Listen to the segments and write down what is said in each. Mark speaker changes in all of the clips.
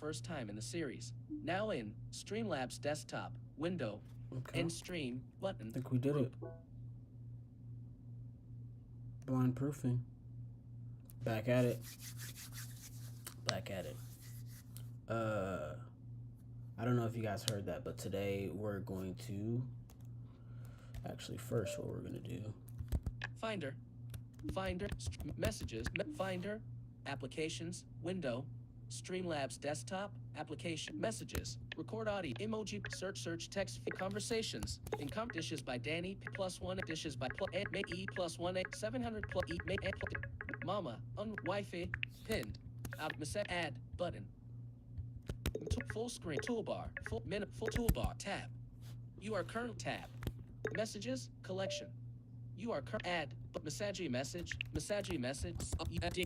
Speaker 1: first time in the series. Now in Streamlabs desktop, window, end stream, button.
Speaker 2: I think we did it. Blind proofing. Back at it. Back at it. I don't know if you guys heard that, but today we're going to... Actually, first what we're going to do...
Speaker 1: Finder, messages, Finder, applications, window, Streamlabs desktop, application, messages, record audio, emoji, search, text, conversations, dishes by Danny, +1, dishes by E +1, 700 E, mama, Wi-Fi, pinned, out, add, button, full screen, toolbar, full toolbar, tab, you are current tab, messages, collection, you are current, add, but message, you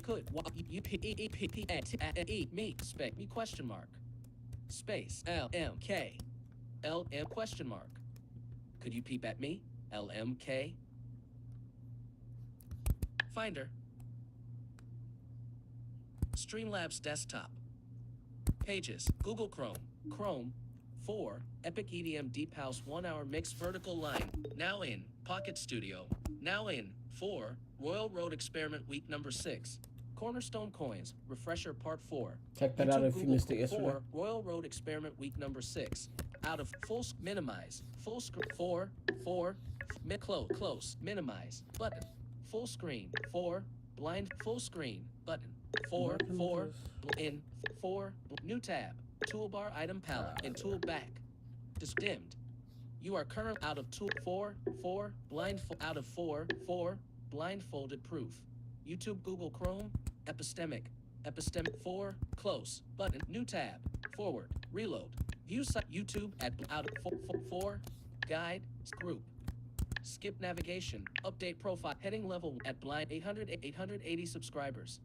Speaker 1: could, me, spec, me, question mark, space, LMK, LM, question mark, could you peep at me, LMK, Finder, Streamlabs desktop, pages, Google Chrome, 4, Epic EDM Deep House 1 hour mix vertical line, now in, Pocket Studio, now in, 4, RoyalRoad Experiment week number 6, Cornerstone Coins, Refresher Part 4.
Speaker 2: Check that out if you missed it yesterday.
Speaker 1: 4, RoyalRoad Experiment week number 6, out of minimize, full screen, 4, close, minimize, button, full screen, 4, blind, full screen, button, 4, in, 4, new tab, toolbar item palette, and tool back, dimmed. You are current out of 4, out of 4, blindfolded proof. YouTube, Google Chrome, Epistemic 4, close, button, new tab, forward, reload, view site, YouTube at out of 4, guide, group, skip navigation, update profile, heading level at blind 880 subscribers.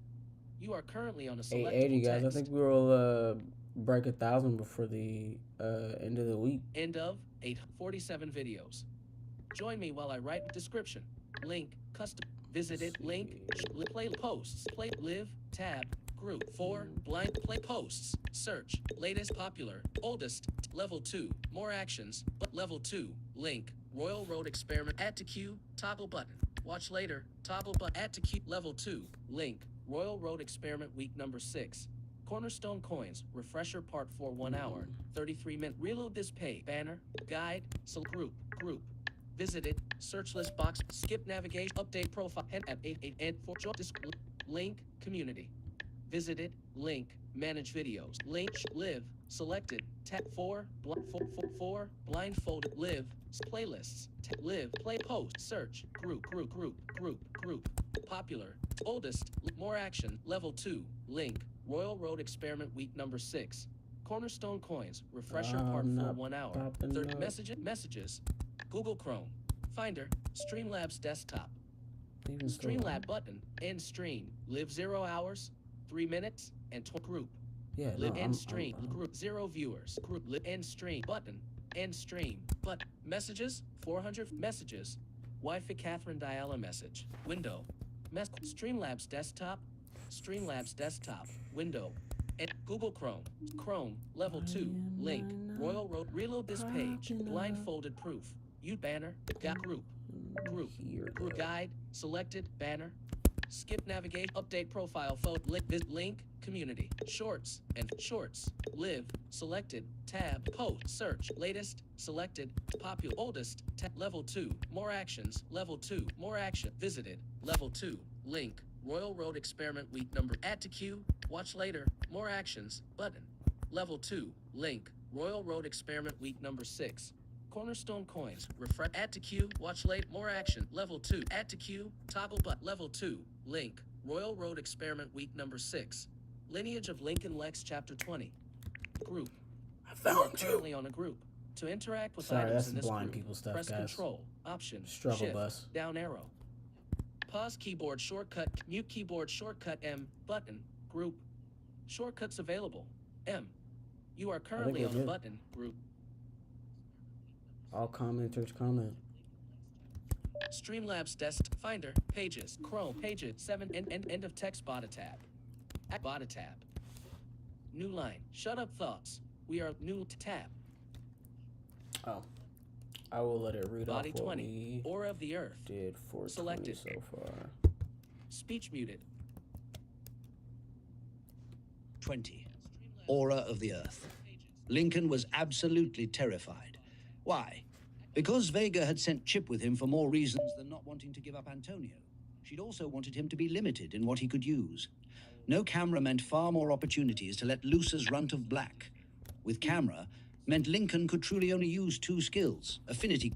Speaker 1: You are currently on a selectable
Speaker 2: 880 guys,
Speaker 1: text.
Speaker 2: I think we will break 1,000 before the end of the week.
Speaker 1: End of 847 videos. Join me while I write description, link, custom, visited, link, play posts, play, live, tab, group, 4, blind, play posts, search, latest, popular, oldest, level 2, more actions, but level 2, link, RoyalRoad Experiment, add to queue, toggle button, watch later, toggle button, add to queue, level 2, link, RoyalRoad Experiment week number 6. Cornerstone Coins, Refresher Part 4 1 hour, 33 minutes. Reload this page. Banner, guide, group, visited, search list box, skip navigation, update profile, head at 4, link, community. Visited, link, manage videos, link, live, selected, tab 4, blindfolded, live, playlists, live, play, post, search, group, popular, oldest, more action, level 2, link, RoyalRoad Experiment week number 6, Cornerstone Coins, Refresher Part 4 1 hour, 30 messages, Google Chrome, Finder, Streamlabs desktop, Streamlab button, end stream, live 0 hours, 3 minutes, and group.
Speaker 2: Yeah,
Speaker 1: live end stream, group 0 viewers, group live end stream, button, end stream, but messages, 400 messages, Wi-Fi Catherine Diala message, window, Streamlabs desktop, window, and Google Chrome, level 2, link, RoyalRoad, reload this page, blindfolded proof, you banner, group, guide, selected, banner, skip navigate, update profile, photo, link, community, shorts, live, selected, tab, post, search, latest, selected, popular, oldest, level 2, more actions, level 2, more action, visited, level 2, link, RoyalRoad Experiment week number, add to queue, watch later, more actions, button, level 2, link, RoyalRoad Experiment week number 6, Cornerstone Coins, refresh, add to queue, watch late, more action, level 2, add to queue, toggle button, level 2, link, RoyalRoad Experiment week number 6, Lineage of Lincoln Lexx chapter 20, group,
Speaker 2: I found you.
Speaker 1: Currently on a group, to interact with items in this
Speaker 2: blind
Speaker 1: group,
Speaker 2: people stuff,
Speaker 1: press
Speaker 2: guys.
Speaker 1: Control, Option,
Speaker 2: Struggle
Speaker 1: Shift,
Speaker 2: bus.
Speaker 1: down arrow, pause keyboard shortcut, mute keyboard shortcut M, button, group, shortcuts available, M, you are currently on a button, group,
Speaker 2: all commenters comment.
Speaker 1: Streamlabs desk, Finder, pages, Chrome, pages, 7, end of text, bottom tab, bottom tab, New line. Shut up thoughts. We are new tab.
Speaker 2: Oh. I will let it read
Speaker 1: Body
Speaker 2: off what
Speaker 1: 20.
Speaker 2: we
Speaker 1: Aura of the earth.
Speaker 2: did for
Speaker 1: Selected.
Speaker 2: so far.
Speaker 1: Speech muted.
Speaker 3: 20. Aura of the earth. Lincoln was absolutely terrified. Why? Because Vega had sent Chip with him for more reasons than not wanting to give up Antonio. She'd also wanted him to be limited in what he could use. No camera meant far more opportunities to let loose as runt of black. With camera meant Lincoln could truly only use 2 skills, affinity.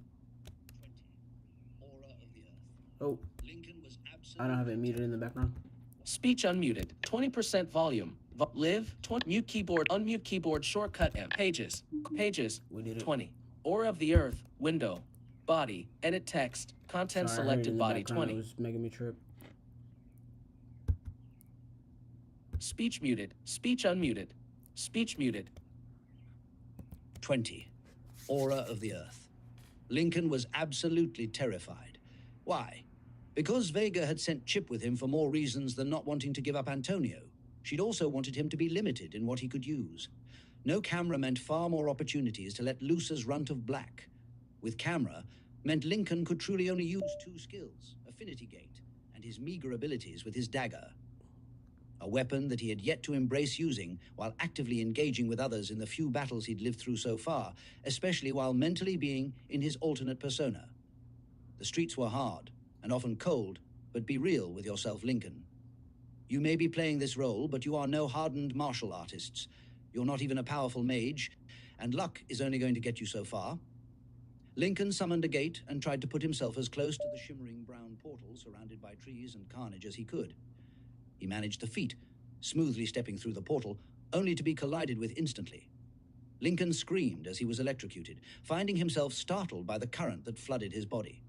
Speaker 3: Aura of the earth.
Speaker 2: Oh,
Speaker 3: Lincoln was
Speaker 2: I don't have it muted in the background.
Speaker 1: Speech unmuted. 20% volume. Live. 20. Mute keyboard. Unmute keyboard. Shortcut M. Pages. Pages.
Speaker 2: We did it.
Speaker 1: 20. Aura of the earth. Window. Body. Edit text. Content
Speaker 2: Sorry, I heard it in
Speaker 1: selected.
Speaker 2: the
Speaker 1: Body
Speaker 2: background.
Speaker 1: 20.
Speaker 2: It was making me trip.
Speaker 1: Speech muted. Speech unmuted. Speech muted.
Speaker 3: 20. Aura of the earth. Lincoln was absolutely terrified. Why? Because Vega had sent Chip with him for more reasons than not wanting to give up Antonio. She'd also wanted him to be limited in what he could use. No camera meant far more opportunities to let loose as runt of black. With camera meant Lincoln could truly only use 2 skills, Affinity Gate, and his meager abilities with his dagger. A weapon that he had yet to embrace using while actively engaging with others in the few battles he'd lived through so far, especially while mentally being in his alternate persona. The streets were hard and often cold, but be real with yourself, Lincoln. You may be playing this role, but you are no hardened martial artists. You're not even a powerful mage, and luck is only going to get you so far. Lincoln summoned a gate and tried to put himself as close to the shimmering brown portal surrounded by trees and carnage as he could. He managed the feat, smoothly stepping through the portal, only to be collided with instantly. Lincoln screamed as he was electrocuted, finding himself startled by the current that flooded his body.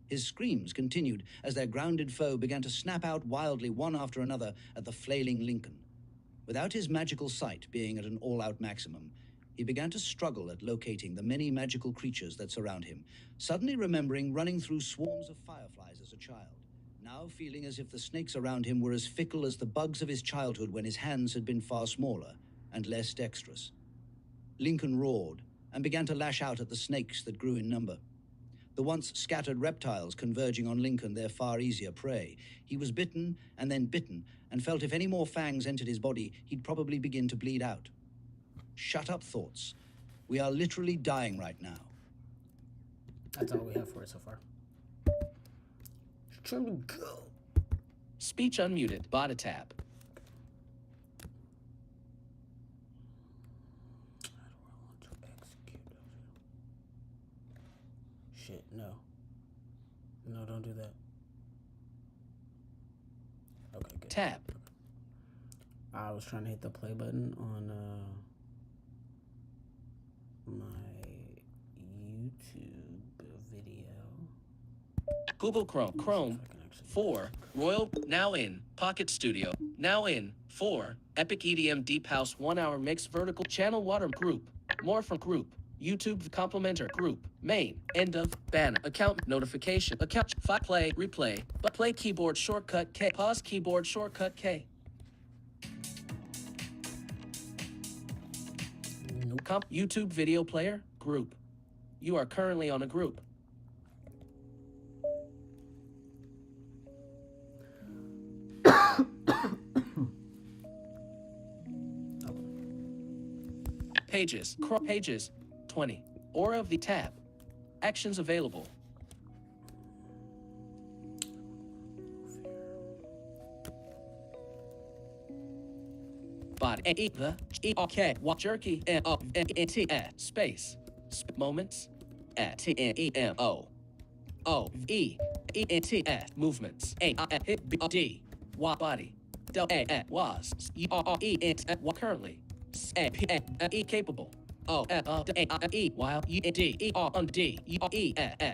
Speaker 3: His screams continued as their grounded foe began to snap out wildly one after another at the flailing Lincoln. Without his magical sight being at an all-out maximum, he began to struggle at locating the many magical creatures that surround him, suddenly remembering running through swarms of fireflies as a child, now feeling as if the snakes around him were as fickle as the bugs of his childhood when his hands had been far smaller and less dexterous. Lincoln roared and began to lash out at the snakes that grew in number. The once scattered reptiles converging on Lincoln, their far easier prey. He was bitten and then bitten, and felt if any more fangs entered his body, he'd probably begin to bleed out. Shut up, thoughts. We are literally dying right now.
Speaker 2: That's all we have for it so far. It's trying to go.
Speaker 1: Speech unmuted. Body tab.
Speaker 2: Shit, no. No, don't do that. Okay, good.
Speaker 1: Tab.
Speaker 2: I was trying to hit the play button on my YouTube video.
Speaker 1: Google Chrome. Chrome. 4. Royal. Now in. Pocket Studio. Now in. 4. Epic EDM Deep House 1 hour mix vertical channel water group. More from group. YouTube complementer group. Main. End of. Banner. Account. Notification. Account. Play. Replay. But play keyboard shortcut K. Pause keyboard shortcut K.
Speaker 2: Nope.
Speaker 1: YouTube video player. Group. You are currently on a group. Pages. Pages. 20. Aura of the tab. Actions available. Body. The. Jerky. Space. Moments. T-N-E-M-O. O-E. E-N-T-S. Movements. A-I-D. Body. Was. Currently. Incapable. While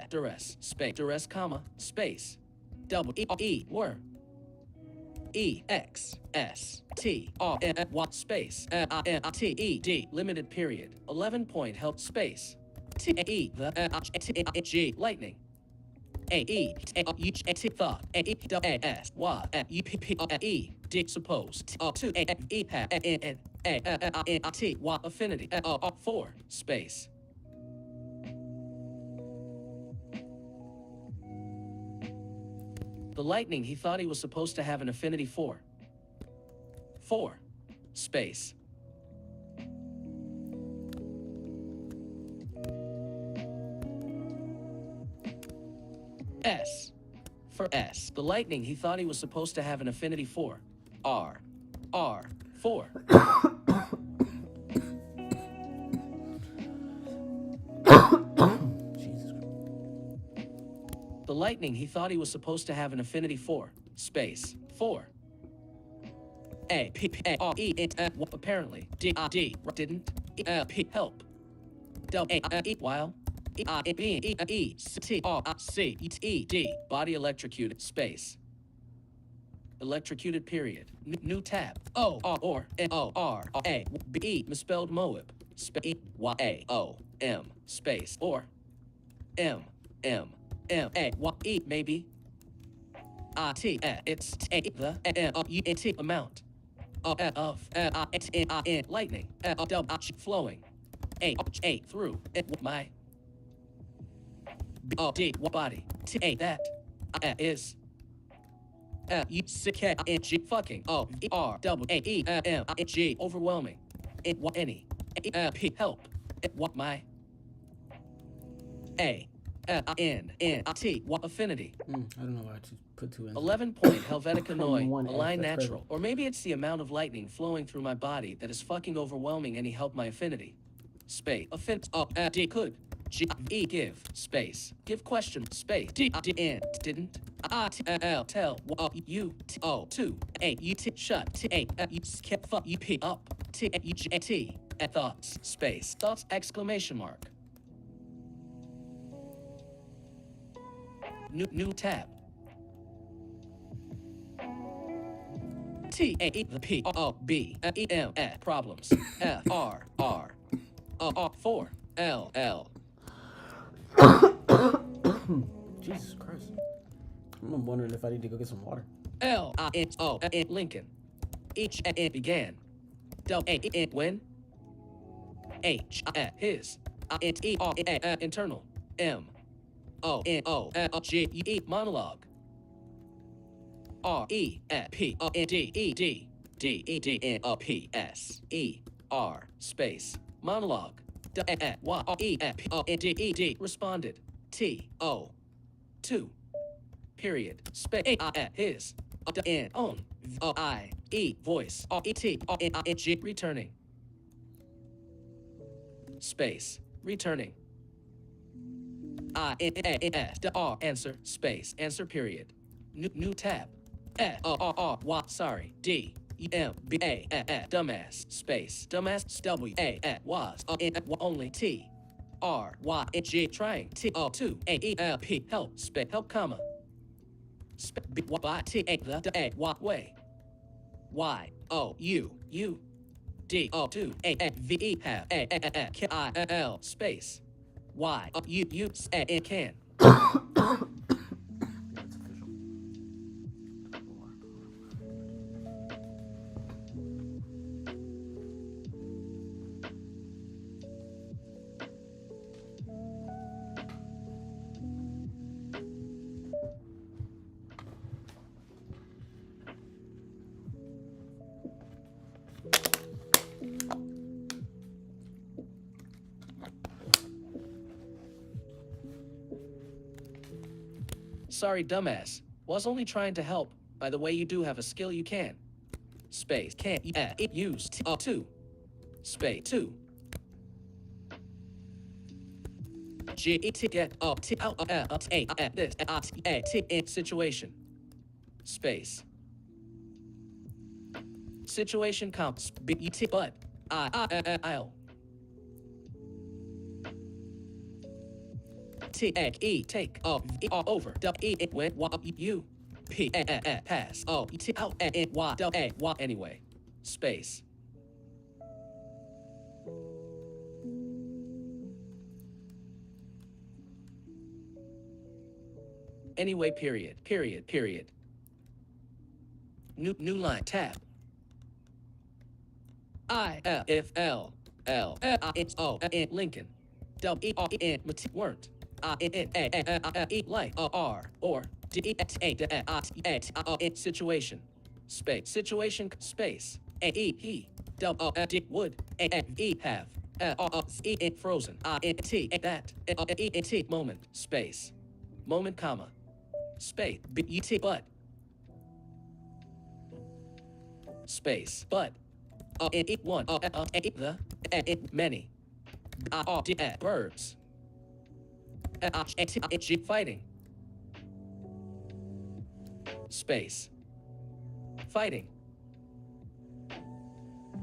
Speaker 1: duress space duress comma space double were EXST space TED limited period 11-point help space TE the G lightning AE thought AS was UPPE D supposed to a e ha n a t y affinity 4 space. The lightning he thought he was supposed to have an affinity for. 4 space. S for S. The lightning he thought he was supposed to have an affinity for. R 4.
Speaker 2: Jesus.
Speaker 1: The lightning he thought he was supposed to have an affinity for. Space 4. A P P A R E apparently D didn't P help. W A E while E I B E E T R C E D body electrocuted space. Electrocuted period. New tab. O R or N O R A B E misspelled Moab. Space Y A O M space or M A Y E maybe. I T it's A the M U N T amount. Of lightning flowing A through my D body T that is U C K N G fucking O E R W A E M I N G overwhelming any P help what my A N N T affinity.
Speaker 2: I don't know why I just put 2 in.
Speaker 1: 11-point Helvetica Noi,
Speaker 2: One
Speaker 1: align
Speaker 2: F, that's
Speaker 1: natural. Or maybe it's the amount of lightning flowing through my body that is fucking overwhelming any help my affinity. Space. D could. G E give. Space. Give question. Space. D N didn't. I T L tell U T O 2 A U T shut T A U K fuck U P up T A U G A T thoughts. Space. Thoughts exclamation mark. New tab. T A E the P O B E M problems F R 4 L.
Speaker 2: Jesus Christ. I'm wondering if I need to go get some water.
Speaker 1: L I N O N Lincoln. Each N began. Del A N when. H his N E R internal. M O N O G E monologue. R E P O N D E D D E D N O P S E R space monologue. D Y R E P O N D E D responded. T O 2 period space his N own O I E voice R E T R N I N G returning space returning I N A S R answer space answer period new tab R Y sorry D E M B A dumbass space dumbass W A was N only T R Y N G trying T O 2 A E L P help space help comma B Y T A the A Y way Y O U D O 2 A V E have A K I L space Y U N can.
Speaker 2: That's official.
Speaker 1: Sorry, dumbass. Was only trying to help. By the way, you do have a skill you can. Space can't use T 2 space 2 G E T get T out A this A T in situation space situation counts B E T but I'll T A E take E over W E when U P pass O T out N Y A Y anyway space anyway period New line. Tab. I L if L L I N O N Lincoln. W E R N weren't. I N A E like R or D E X A D I T N situation. Space situation space. A E he. W O D would. A F E have. R E N frozen. I N T that. E N T moment space. Moment comma. Space B U T but. Space but. One the many birds fighting space fighting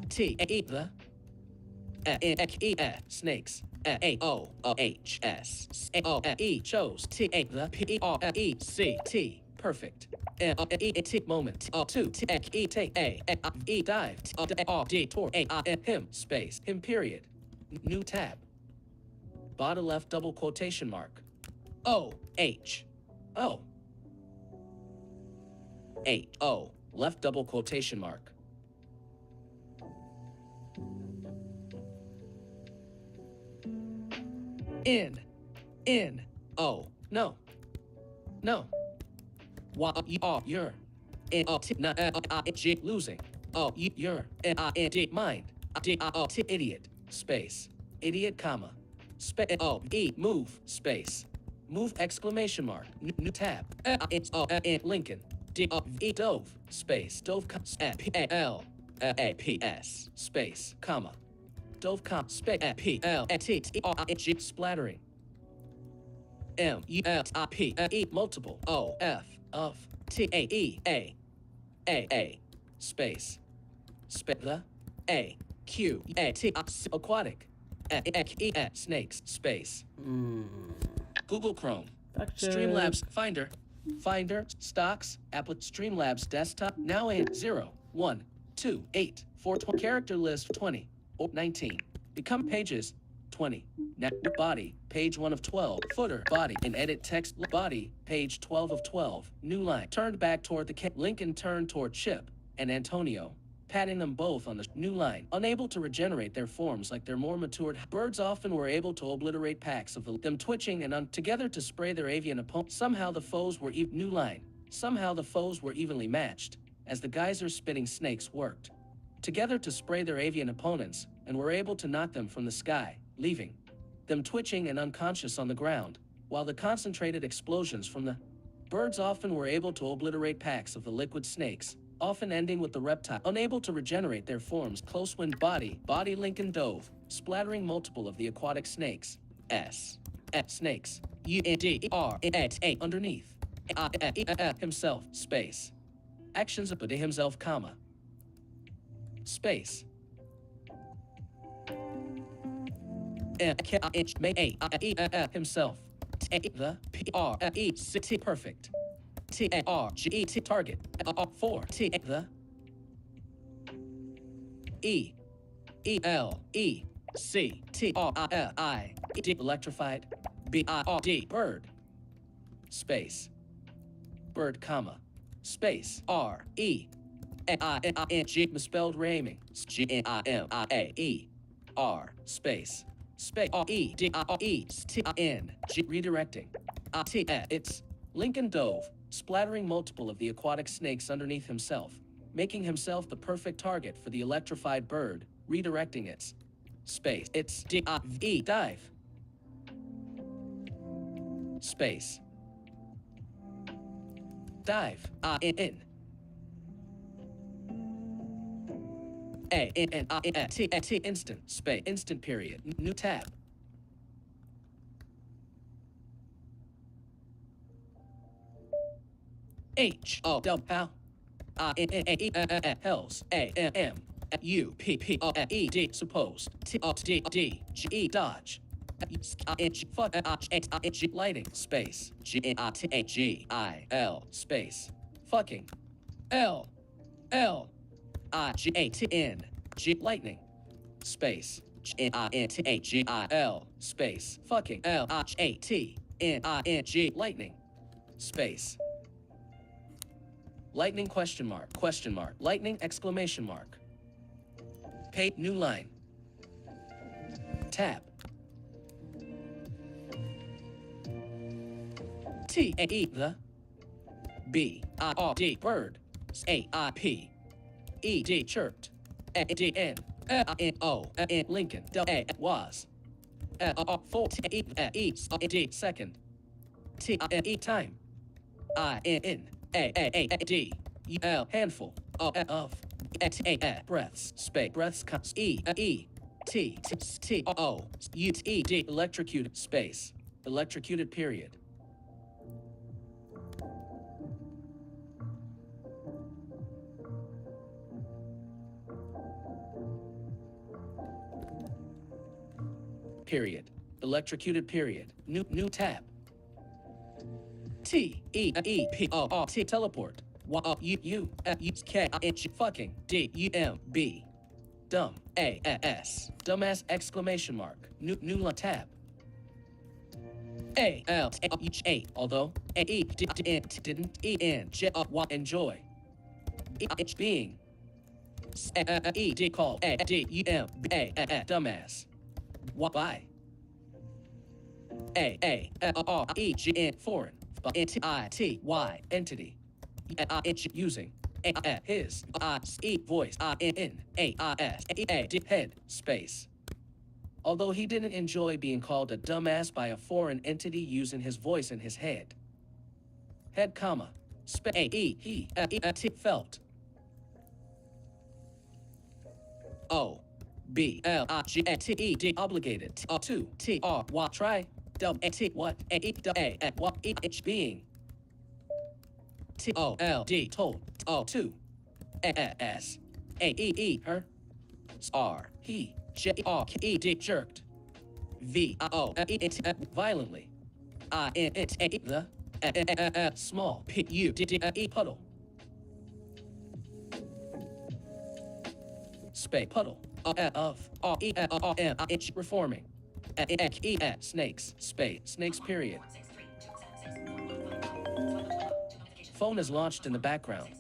Speaker 1: T the snakes chose T the PEREC perfect. Moment. Two. Dive. Detour. Him. Space. Him. Period. New tab. Bottom left double quotation mark. O. H. O. H. O. Left double quotation mark. In. Oh. No. No. You're losing. You're mind. Idiot. Space. Idiot, comma. Move. Space. Move exclamation mark. New tab. Lincoln. Dove. Space. Dove. L. APS. Space. Comma. Dove. Comma. Space. PL. Splattering. MULTIPE multiple OF of TAE A space the AQAT aquatic snakes space Google Chrome Streamlabs Finder stocks Streamlabs desktop now in 0 1 2 8 4 20 character list 20 or 19 become pages 20. Net body, page 1 of 12. Footer, body, and edit text body, page 12 of 12. New line, turned back toward the Lincoln turned toward Chip and Antonio, patting them both on the new line. Unable to regenerate their forms like their more matured birds often were able to obliterate packs of them twitching and together to spray their avian opponent. Somehow the foes were new line. Somehow the foes were evenly matched, as the geyser-spitting snakes worked together to spray their avian opponents and were able to knock them from the sky, leaving them twitching and unconscious on the ground, while the concentrated explosions from the birds often were able to obliterate packs of the liquid snakes, often ending with the reptile unable to regenerate their forms. Close wind body Lincoln dove, splattering multiple of the aquatic snakes. Snakes. UNDRA underneath. Himself, space. Actions of himself, comma. Space. Himself. The PREC perfect. TARGET target. 4 the ELECTRIFIED electrified BIRD bird space bird comma space RENING misspelled raming GNIMIAE R space REDIRECTIN redirecting it's Lincoln dove, splattering multiple of the aquatic snakes underneath himself, making himself the perfect target for the electrified bird, redirecting its space. It's dive. Space. Dive. In. Instant. Space. Instant period. New tab. H O W Hells AM UPPED supposed TDG dodge lighting space GITGIL space fucking LIGATN lightning space GINTAGIL space fucking LIGATNING lightning space lightning question mark, lightning exclamation mark. Page new line. Tab. T A E the B I R D bird A I P E D chirped A D N N O N Lincoln A was 4 T E D second T I N E time I N A D L handful of breaths space breaths E T T O U T E D electrocuted space electrocuted period. Period. Electrocuted period. New tab. T E E P O R T teleport. Y U U U K I N G fucking D U M B. Dumb A S. Dumbass exclamation mark. New tab. A L H A. Although A E didn't E N J Y enjoy. H being. E D call A D U M B A dumbass. Why? A R E G N foreign N T I T Y entity using his E voice N A I S A head space. Although he didn't enjoy being called a dumbass by a foreign entity using his voice in his head. Head comma he felt. O B L I G T E D obligated to T R Y try W T what A E A what E H being T O L D told O 2 S A E E her R he J R E D jerked V O E T violently I N T A the small P U D D E puddle space puddle of R E R M H reforming E snakes space snakes period. Phone is launched in the background.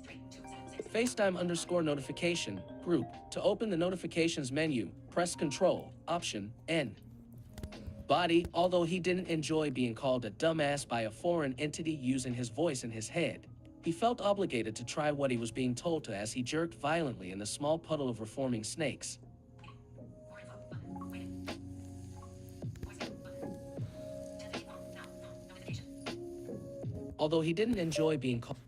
Speaker 1: FaceTime _ notification group. To open the notifications menu, press Control Option N. Body. Although he didn't enjoy being called a dumbass by a foreign entity using his voice in his head, he felt obligated to try what he was being told to as he jerked violently in the small puddle of reforming snakes. Although he didn't enjoy being called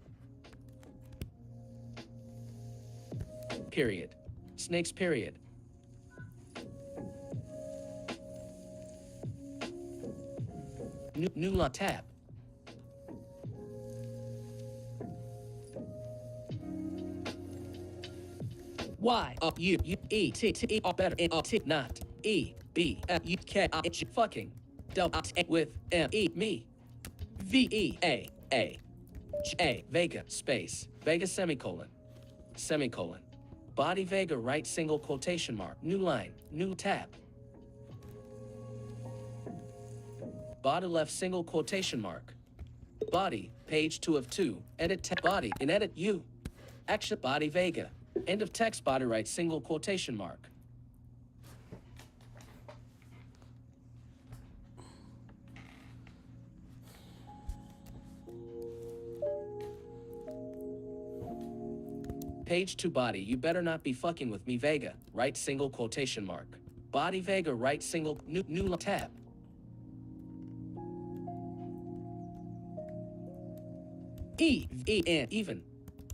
Speaker 1: period. Snakes period. New la tab. Y U U E T T E better N T not E B U K I H fucking double with M E me V E A J Vega space Vega semicolon body Vega right single quotation mark new line new tab body left single quotation mark body page 2 of 2 edit body in edit U action body Vega end of text body right single quotation mark. Page 2 body, you better not be fucking with me Vega, right single quotation mark. Body Vega right single new tab. E N even.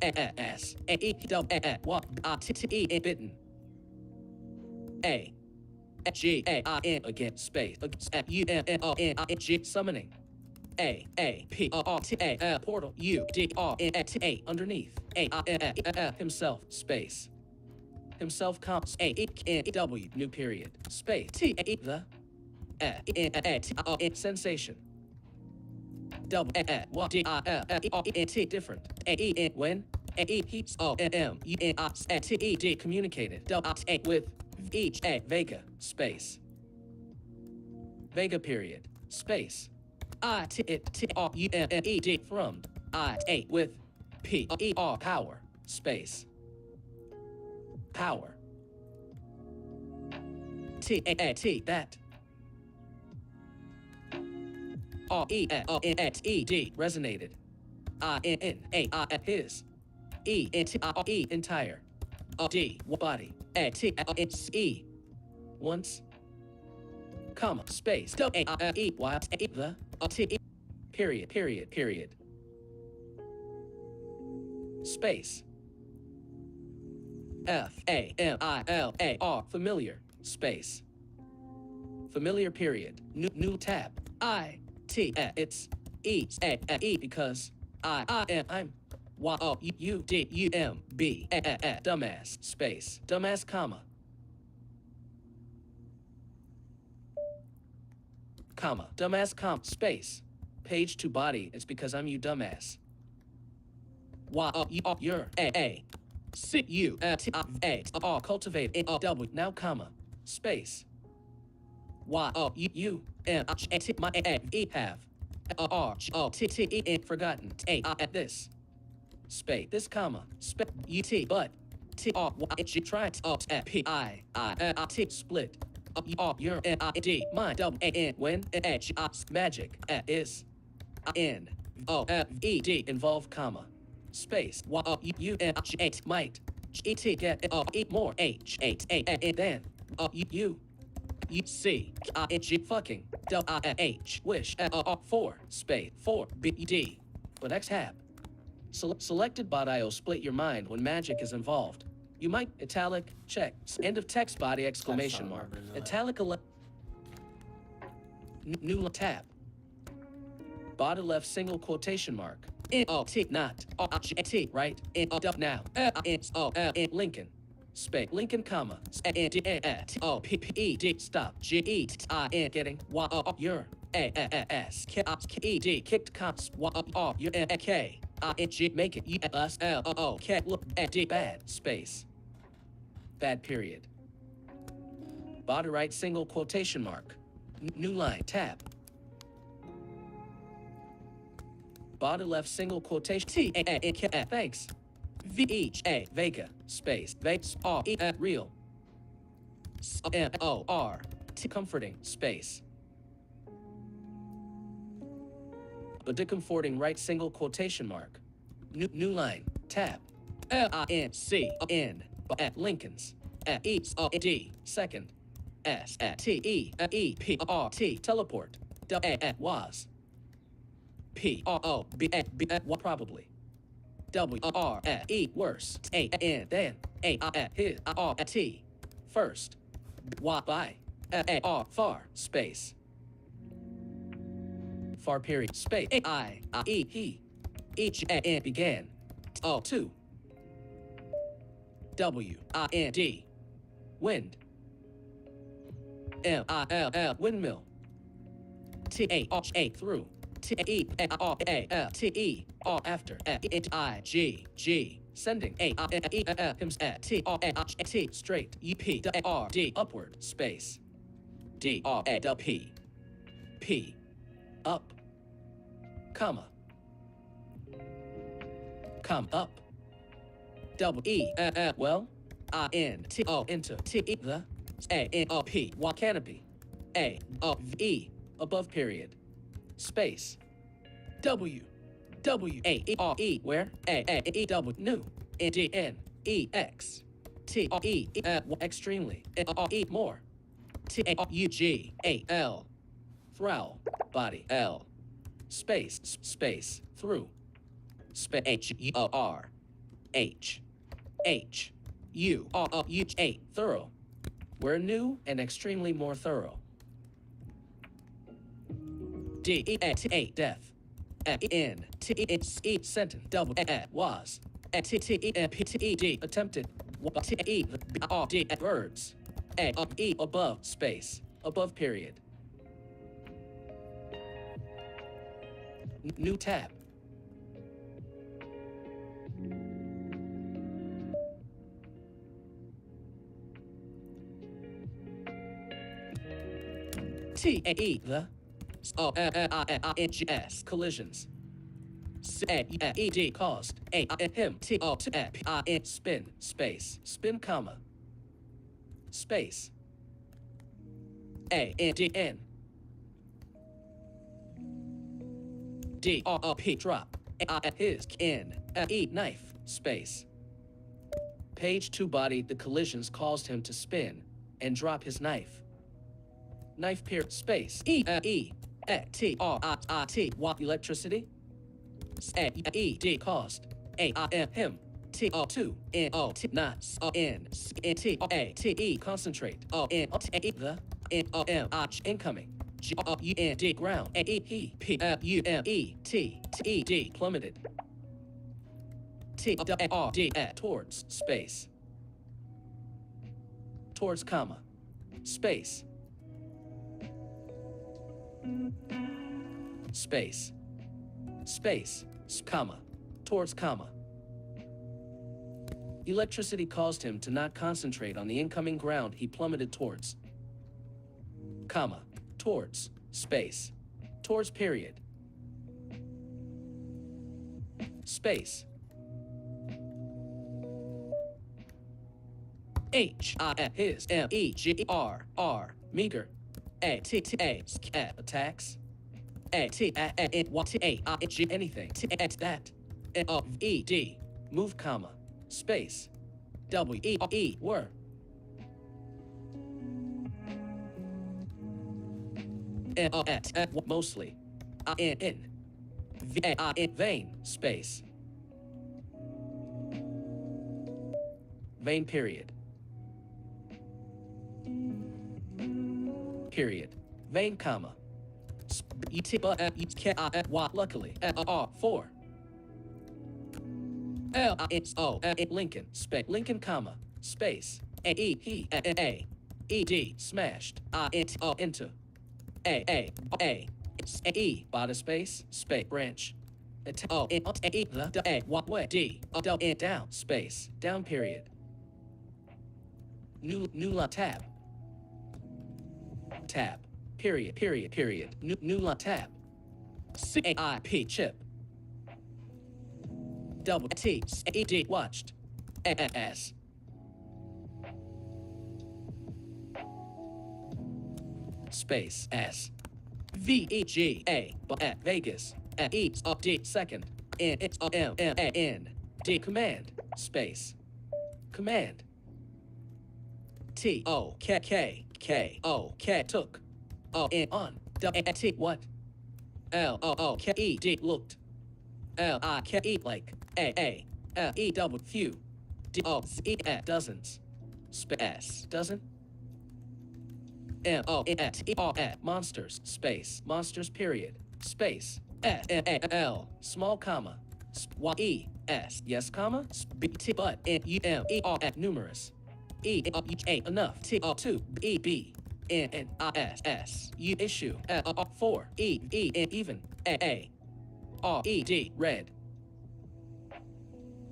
Speaker 1: S E double what T T E bitten. A G A I N again space U N N O N I G summoning. A P R T A portal U D R N T A underneath A I N himself space himself comps A E N W new period space T A the N T O N sensation double what D I L N T different A E N when A E heaps O N M U N I T E D communicated double A with each A Vega space Vega period space I T T R U N N E D from I A with P E R power space power T A A T that R E O N X E D resonated I N N A I his E N T I E entire D body A T N E once comma space W A I E Y T the T E period period period space F A M I L A R familiar space familiar period new tab I T it's E A E because I am I'm Y O U D U M B A dumbass space dumbass comma dumbass comma space page to body it's because I'm you dumbass Y O U you're A C U T I A R cultivate N O W now comma space Y O U M A T my A E have R O T T E N forgotten A I at this space this comma space U T but T R Y G try O P I T split R your N I D my W A N when H I magic is N O F E D involve comma space Y O U N G 8 might G T get eat more H 8 A then U C I N G fucking W I H wish 4 space 4 B D but X tab selected bot.io split your mind when magic is involved. You might italic check end of text body exclamation mark italic new tab body left single quotation mark N O T not O T right N O now N O N Lincoln space Lincoln comma N D T O P P E D stop G E T I N getting Y O your A S K E D kicked cops Y O your K I N G make it U S L O K look D bad space bad period body right single quotation mark new line tab body left single quotation T A N K thanks V H A Vega space Vegas R E real M O R T comforting space but decomforting right single quotation mark new line tab L I N C N at Lincoln's at E O D second S at T E E P R T teleport W A was P R O B A B A probably W R A E worse A N then A I his R T first Y by A R far space far period space I E he each A N began O 2 W I N D wind M I L L windmill T A R A through T E R A L T E R after I G G sending A I N E L hymns at T R A T straight U P R D upward space D R A W P P up comma come up W E L well I N T O into T E the A N O P Y canopy A O V E above period space W W A E R E where A E W new N D N E X T R E L extremely N R E more T A R U G A L through body L space space through space H U O R H H U R O U A thorough we're new and extremely more thorough D E T A death N T E E sentence double A was T T E N P T E D attempted T E R D birds A E above space above period new tab T A E the O L L I N G S collisions ed caused him spin space spin comma space n d drop his n knife space. Page 2 body. The collisions caused him to spin and drop his knife. Knife period space electricity ed caused him t2 not concentrate the incoming ground plummeted towards space towards comma space space space comma towards comma. Electricity caused him to not concentrate on the incoming ground he plummeted towards comma towards space towards period space his meager attacks anything that ed move comma space were mostly in vain space vain period vain comma luckily for Lincoln space Lincoln comma space ed smashed into body space branch down space down period new tab period new tab CAP chip double T ed watched s space s VEGA Vegas E D second N M N D command space command T O K O K took N on T what L O K E D looked L I K E like A L E double few D O Z E dozens space dozen M-O-N-T-R monsters space monsters period space L small comma Y-E-S yes comma B-T but N-U-M-E-R numerous E-A enough T-O-2 E-B N-N-I-S-S U issue L-O-4 E-E even A R-E-D red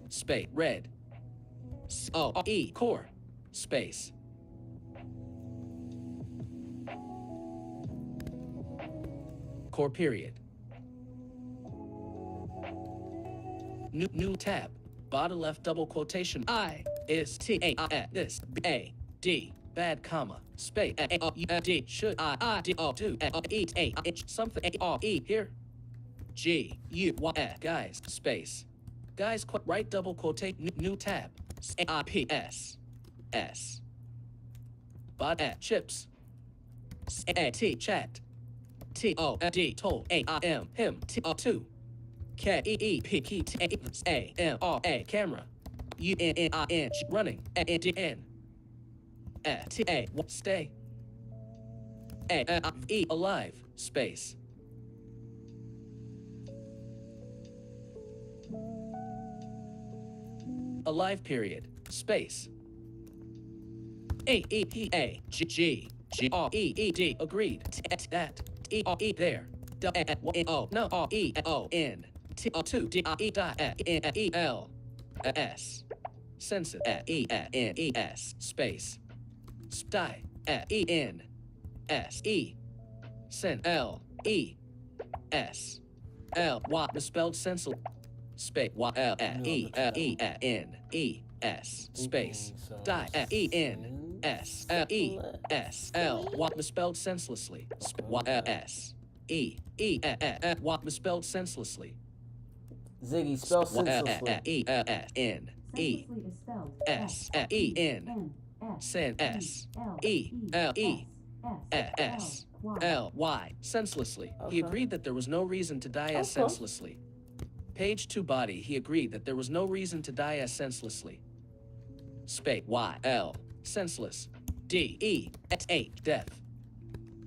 Speaker 1: space red O-E core space core period new tab bottom left double quotation I is T A I this A D bad comma space A D should I D O do eat A H something A R E here G U Y guys space guys right double quotate new tab I P S S bot chips A T chat T O D told A I M him T O 2 K E E P P T A M R A camera U N N I N running A N D N T A stay A E alive space alive period space A E P A G G G R E E D agreed that E R E there O no R E O N T O 2 D I E N E L S sensitive E N E S space die E N S E sen L E S L Y misspelled senseless. Space Y L E L E N E S space die E N S L E S L Y misspelled senselessly. Y L S E E Y misspelled senselessly.
Speaker 2: Ziggy, spell senselessly.
Speaker 1: E L S N E S E N Sen S E L E S L Y senselessly. He agreed that there was no reason to die as senselessly. Page 2 body. He agreed that there was no reason to die as senselessly. Space Y L senseless. D E S H death.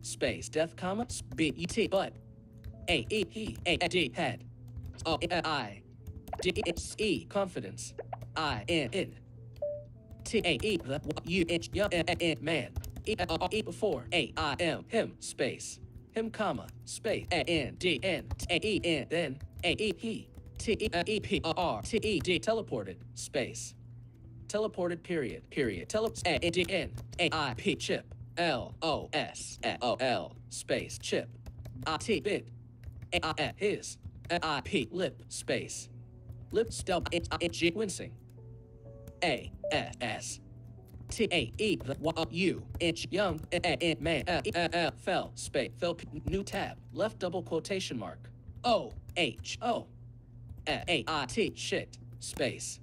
Speaker 1: Space death comma B E T but A E he A D head. O I D S E confidence. I N T A E the U H N man. E before A I M him space him comma space A N D N A E N then A E he T E P R T E D teleported space teleported period A D N A I P chip L O S O L space chip I T bit A I his I P lip space lip stub G wincing A S S T A E the U H young A man fell space fell new tab left double quotation mark O H O A I T shit space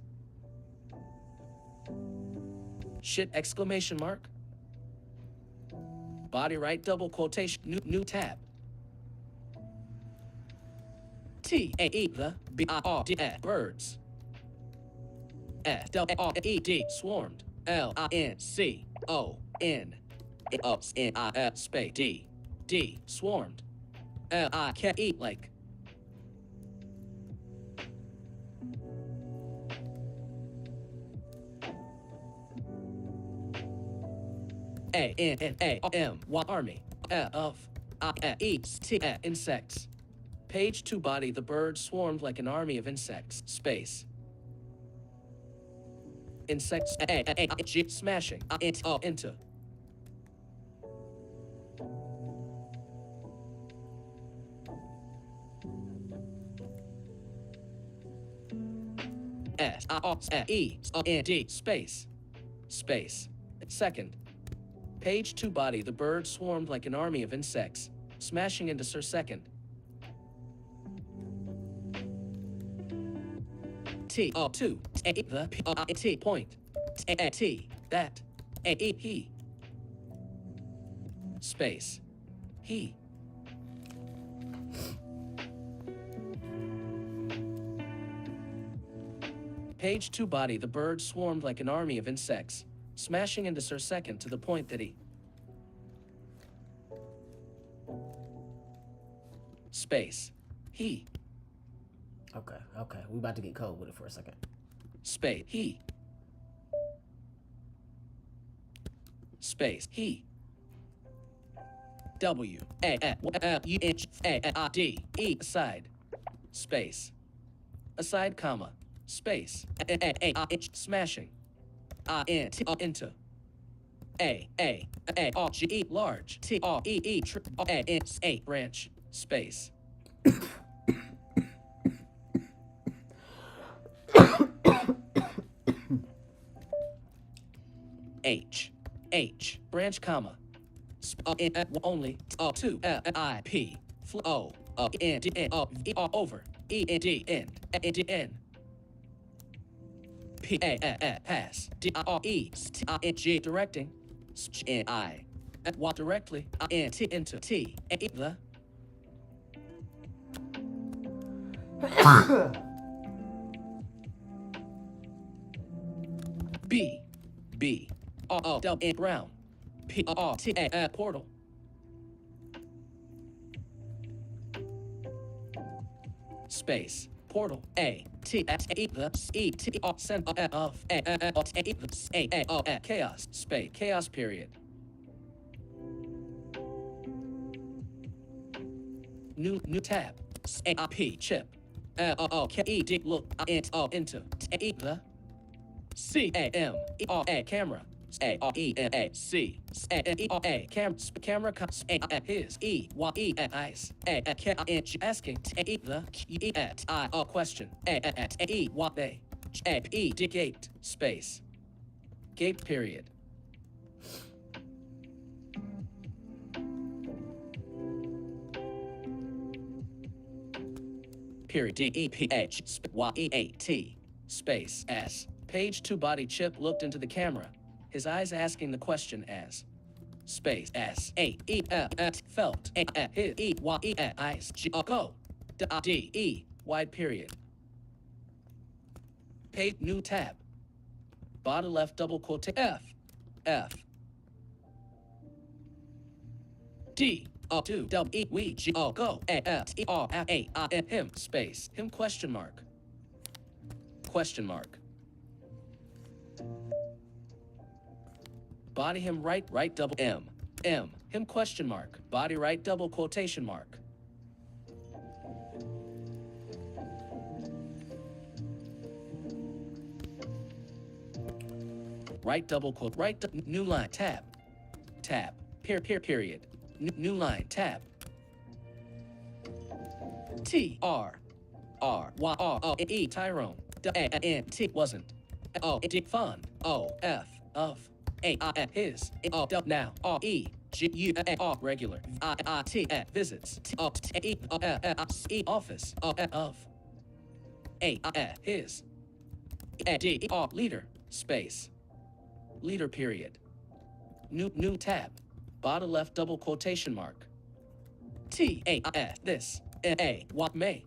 Speaker 1: shit exclamation mark body right double quotation new tab T A E the B I R D S birds S W R E D swarmed L I N C O N O N I L space D D swarmed L I K E like A N N A M Y army of I E T insects. Page 2 body. The bird swarmed like an army of insects. Space. Insects G smashing into S I R E N D space space second. Page 2 body. The bird swarmed like an army of insects, smashing into Sir second. T O 2 A the P O T point A T that A E he space he Page 2 body. The bird swarmed like an army of insects, smashing into Sir second to the point that he space he
Speaker 2: Okay. We about to get cold with it for a second.
Speaker 1: space he space he W A L U H A I D E aside space aside comma space A H smashing I N T into A R G E large T R E E A N A branch space H branch comma only 2 I P O N D N E R over E N D N D N P A pass D I R E T I N G directing N I Y directly I N T into T A the B R O W N Brown P R T A portal space portal A T S E the E T R send of A chaos space chaos period new tab A P chip K E D look into T E the C A M E R A camera A R E N A C A E R A camera comes A his E Y E eyes A asking A the E at I question A E what they A E gaped space gaped period. Period D E P H Y E A T space S. Page 2 body chip looked into the camera, his eyes asking the question as space S A E felt A his E Y E eyes G go D E wide period. Page new tab. Bottom left double quote F D O 2 W E we G O go A F E R F A I M him space him question mark body him right double M him question mark body right double quotation mark right double quote right new line tab period new line tab T R R Y R O E Tyrone N T wasn't O D fund O F of A I his O now R E G U R regular I T visits T O T E E office of A his D R leader space leader period new tab bottom left double quotation mark T A this A what may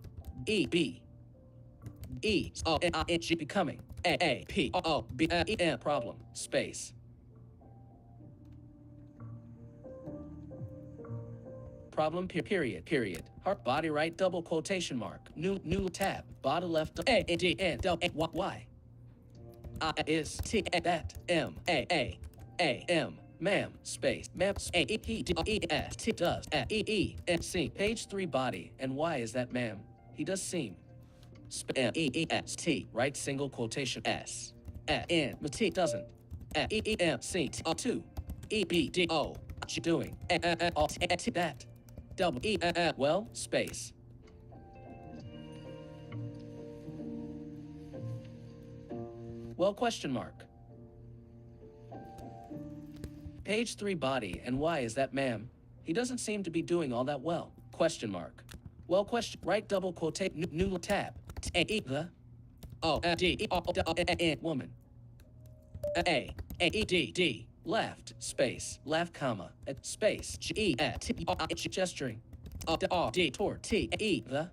Speaker 1: E B E O N I N G becoming A P O B E N problem space problem period heart body right double quotation mark new tab bottom left A D N W Y I is T that M A M ma'am space maps A E P D E S T does E E N C page 3 body and why is that ma'am he does seem M E E S T right single quotation S N T doesn't E E M C T 2 E B D O doing that double E well space well question mark page 3 body and why is that ma'am he doesn't seem to be doing all that well question mark well question right double quote new tab A the O D E R N woman A E D D left space left comma space G E T R gesturing R D toward T E the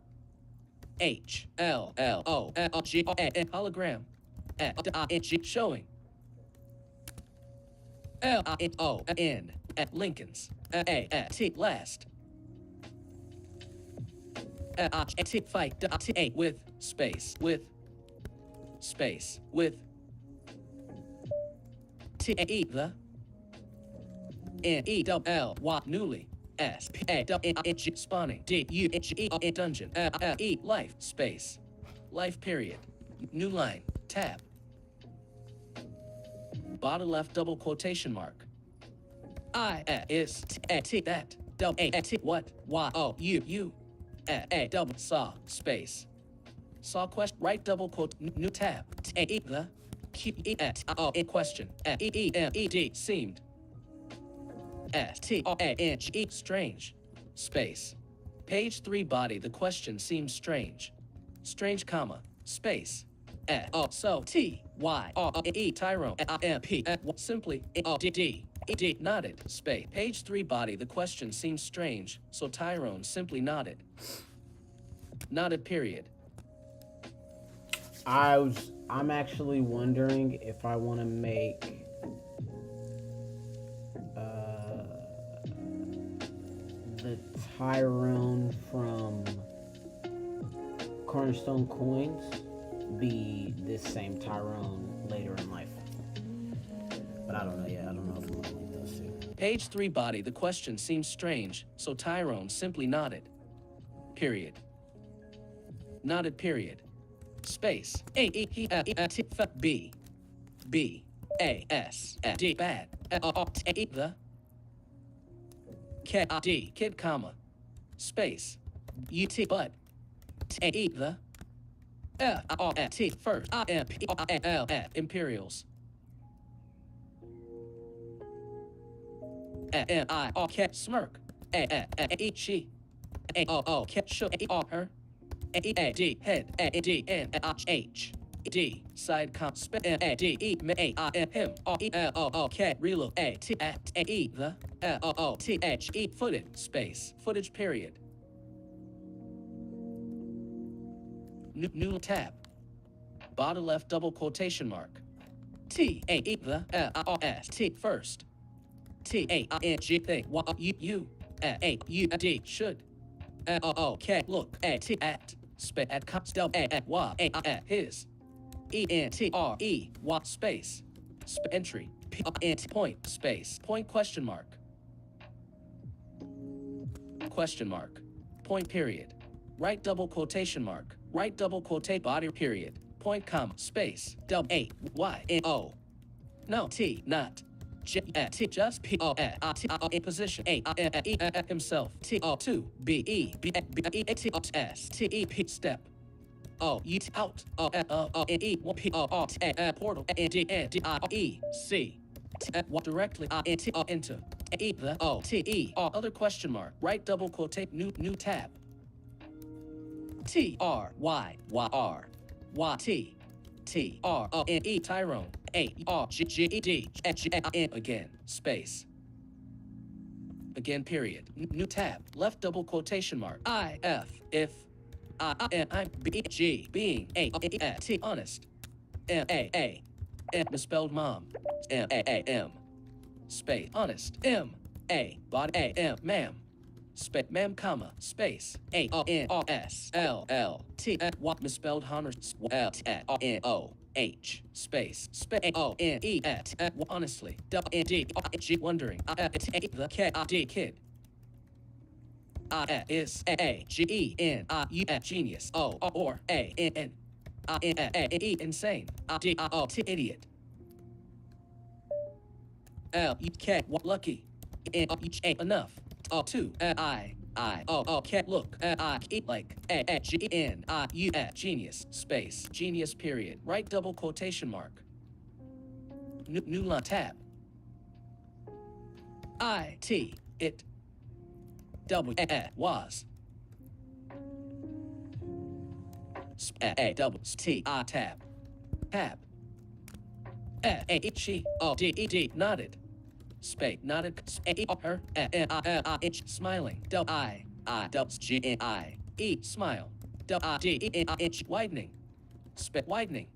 Speaker 1: H L L O L G R N hologram G showing L I N O N at Lincoln's A T last T fight T A with space with T A E the N E W L Y newly S P A W N G spawning D U N G E dungeon E life space life period new line tab bottom left double quotation mark I is T that double A T what Y O U A double saw space saw question right double quote new tab T A E the Q E S O in question E E M E D seemed S T R A N G E strange space page 3 body the question seems strange comma space O so T Y R E Tyrone I M P simply O D D E D nodded space page 3 body the question seems strange so Tyrone simply nodded period
Speaker 2: I'm actually wondering if I want to make the Tyrone from Cornerstone Coins be this same Tyrone later in life. But I don't know yet. I don't know if I'm going to link those two.
Speaker 1: Page 3 body, the question seems strange, so Tyrone simply nodded. Period. Nodded period. Space. B. A S D bad the K D kid comma space UT but T the F R T first I M P R L F Imperials M I R K smirk A she A O O K shook A R her A D head A D N H D side comp spin A D E M A I M him R E L O O K reload A T A E the L O O T H E footage space footage period new tab bottom left double quotation mark T A E the L I R S T first T A I N G thing Y U A U D should L O O K look A T at space at constel A at Y A I at his E N T R E Y space entry P N T point space point question mark point period right double quotation mark right double quotate body period point comma space double A Y N O no T not J T just P O I T I in position A I N E himself T O 2 B E B B E T O S T E P step O U T out O N E 1 P O R T A portal N D N D I E C T directly I N T O enter E the O T E R other question mark right double quotate new tab T R Y Y R Y T T R O N E Tyrone A R G G E D H G N again space again period new tab left double quotation mark I F if I N I B G being A T honest M A misspelled mom M A M space honest M A body A M ma'am space ma'am comma space A O N R S L L T what misspelled honors L T R N O H space A O N E T honestly W N D R G wondering I T the K I D kid I is A G E N I U genius O or A N I N A E insane I D I O T idiot L U K lucky N O H A enough O 2 I O O K look I E like A G N I U genius space genius period right double quotation mark new line tab I T it W was A double T I tab A she O D E D nodded space nodded A her H smiling double I double G N I E smile double I D E N I H widening space widening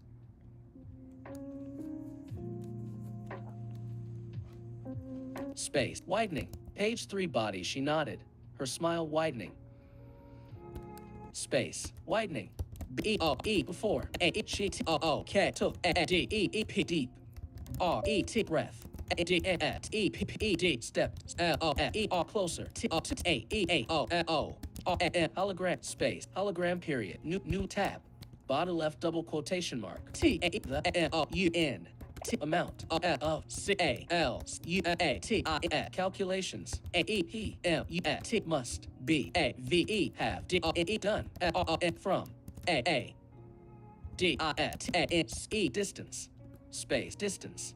Speaker 1: space widening page 3 body she nodded her smile widening space widening B O E before A she T O O K took A D E E P deep R E T breath A D N E P P E D step L O E R closer T O T A E A O L O R N hologram space hologram period new tab bottom left double quotation mark T A the N O U N T amount of C A L U A T I E calculations A E P M U T must B A V E have D O N E done R N from A D I T A N E distance space distance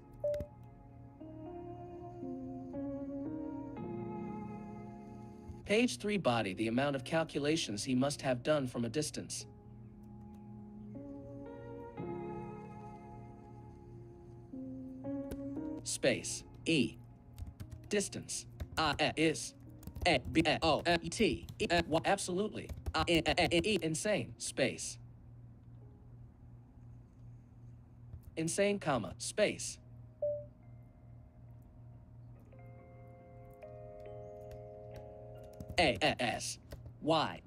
Speaker 1: page 3 body the amount of calculations he must have done from a distance space E distance I is A B O T E absolutely I N E insane space insane comma space A S Y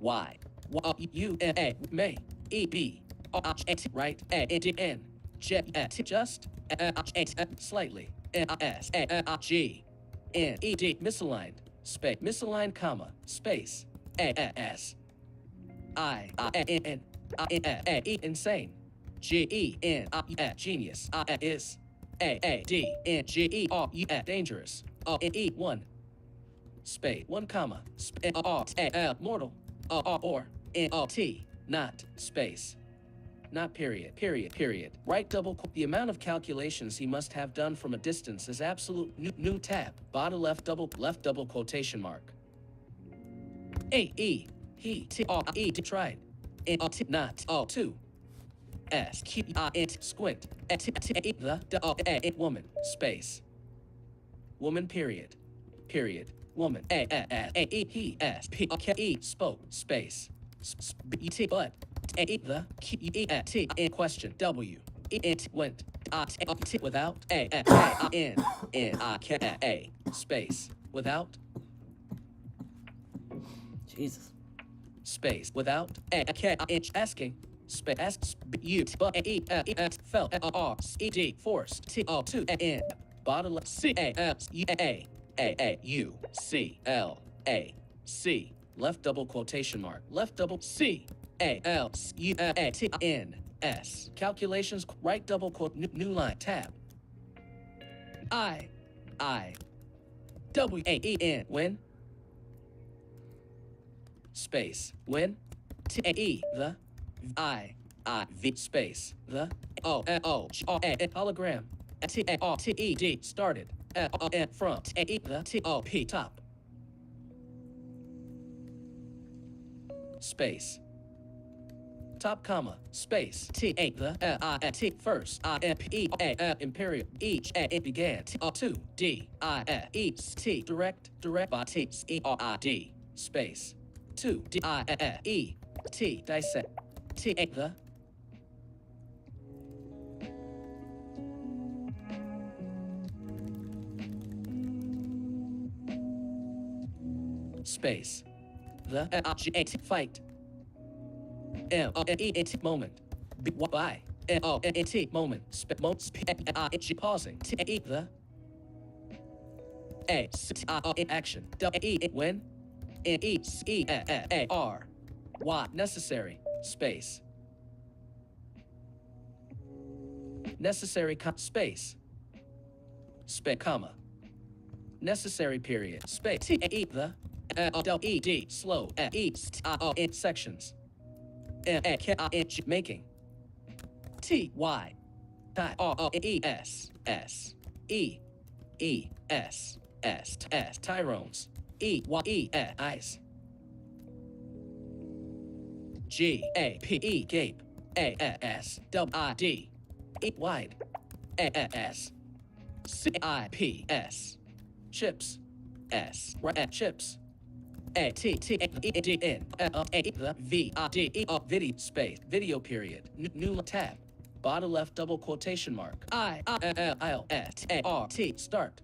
Speaker 1: U N A may E B R H right A N N J T just slightly N S A G N E D misaligned space misaligned comma space A S I N I N A E insane G E N I genius I is dangerous. One space 1 comma mortal or not space not period right double the amount of calculations he must have done from a distance is absolute new tab bottom left double quotation mark he tried not two squint the woman space woman period woman he spoke space but the in question w went without space without
Speaker 2: Jesus.
Speaker 1: space without asking space ask you but felt forced to bottle c u c l a c left double quotation mark left double c a l u t n s calculations right double quote new line tab I w a e n when space when the I v space the hologram t started from the p top space top comma space the first imperial each began to d direct by t d space 2 d e t dissect t the space the fight moment by moment pausing the action when r y necessary space necessary space comma necessary period space the ed slow in sections making t y e s s e e s s s Tyrones eyes g a p e gape a s w I d e wide s c I p s chips s right chips a t t e d n the v I d e video space video period new tab bottom left double quotation mark I l s a r t start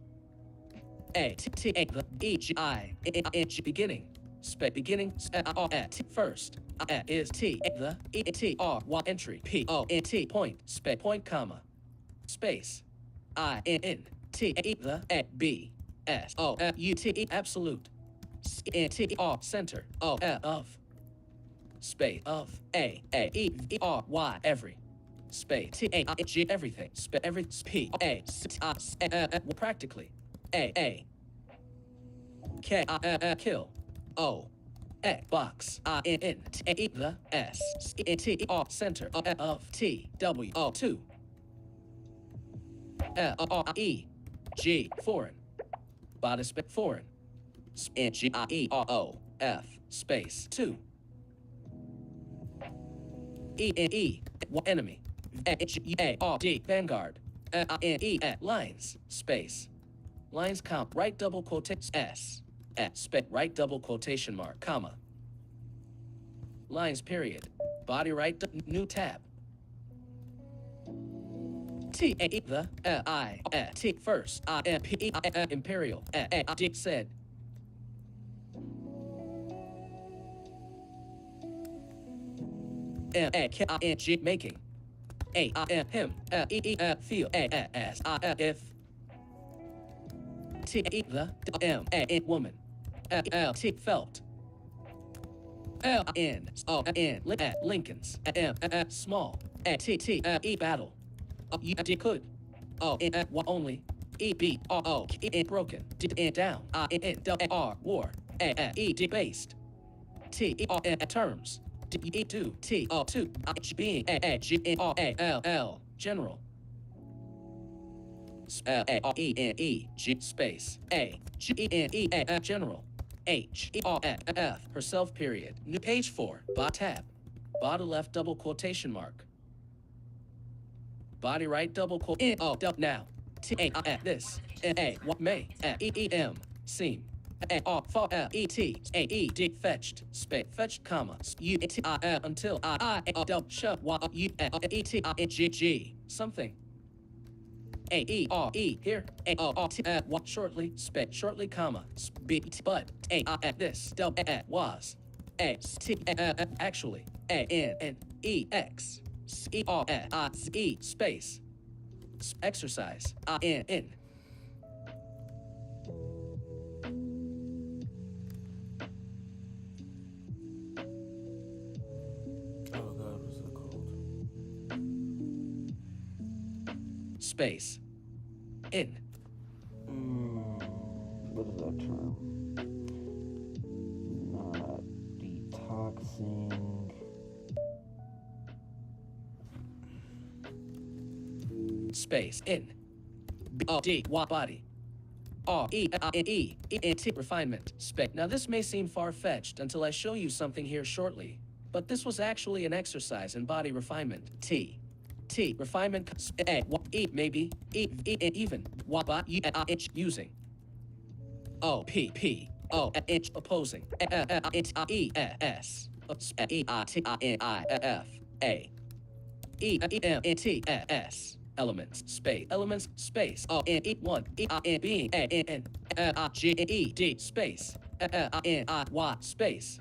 Speaker 1: a t t a the e g I h beginning space beginning at first is t the e t r y entry p o n t point space point comma space I n t e the b s o u t e absolute n t r center o of space of a e v r y every space t a g everything space every p a practically a k kill o box in t the s t r center of t w o 2 e g foreign body space foreign g I e r o f space 2 e enemy a r d vanguard e lines space lines count right double quotation s space right double quotation mark comma lines period body right new tab t a the I t first p imperial d said g making him feel as if t the woman t felt Lincoln's small t battle you could only. E B R O E broken. D N down. I N W R war. A E debased. T E R N terms. D E 2 T O 2 H being A G N R A L L general. L A R E N E G space A G E N E A F general. H E R F F herself period. New page 4. Tab. Bottom left double quotation mark. Body right double quote N O now. T A I this A what may E E M seam A R for L E T A E D fetched space fetched comma U T I L until I double shut Y U E T I G G something. A E R E here A O R T what shortly space shortly comma B but A I this double was A T actually A N N E X C R I Z E space exercise I N N.
Speaker 2: Oh God, what's that called?
Speaker 1: Space in.
Speaker 2: What is that term? Not detoxing.
Speaker 1: Space in. B O D Y body. R E I N E E N T refinement. Space. Now this may seem far-fetched until I show you something here shortly, but this was actually an exercise in body refinement. T refinement. A E maybe E even Y body using. O P P O inch opposing. E S E I T I N I F A E M N T S elements space elements space O N E 1 E I N being A N I G E D space I N I Y space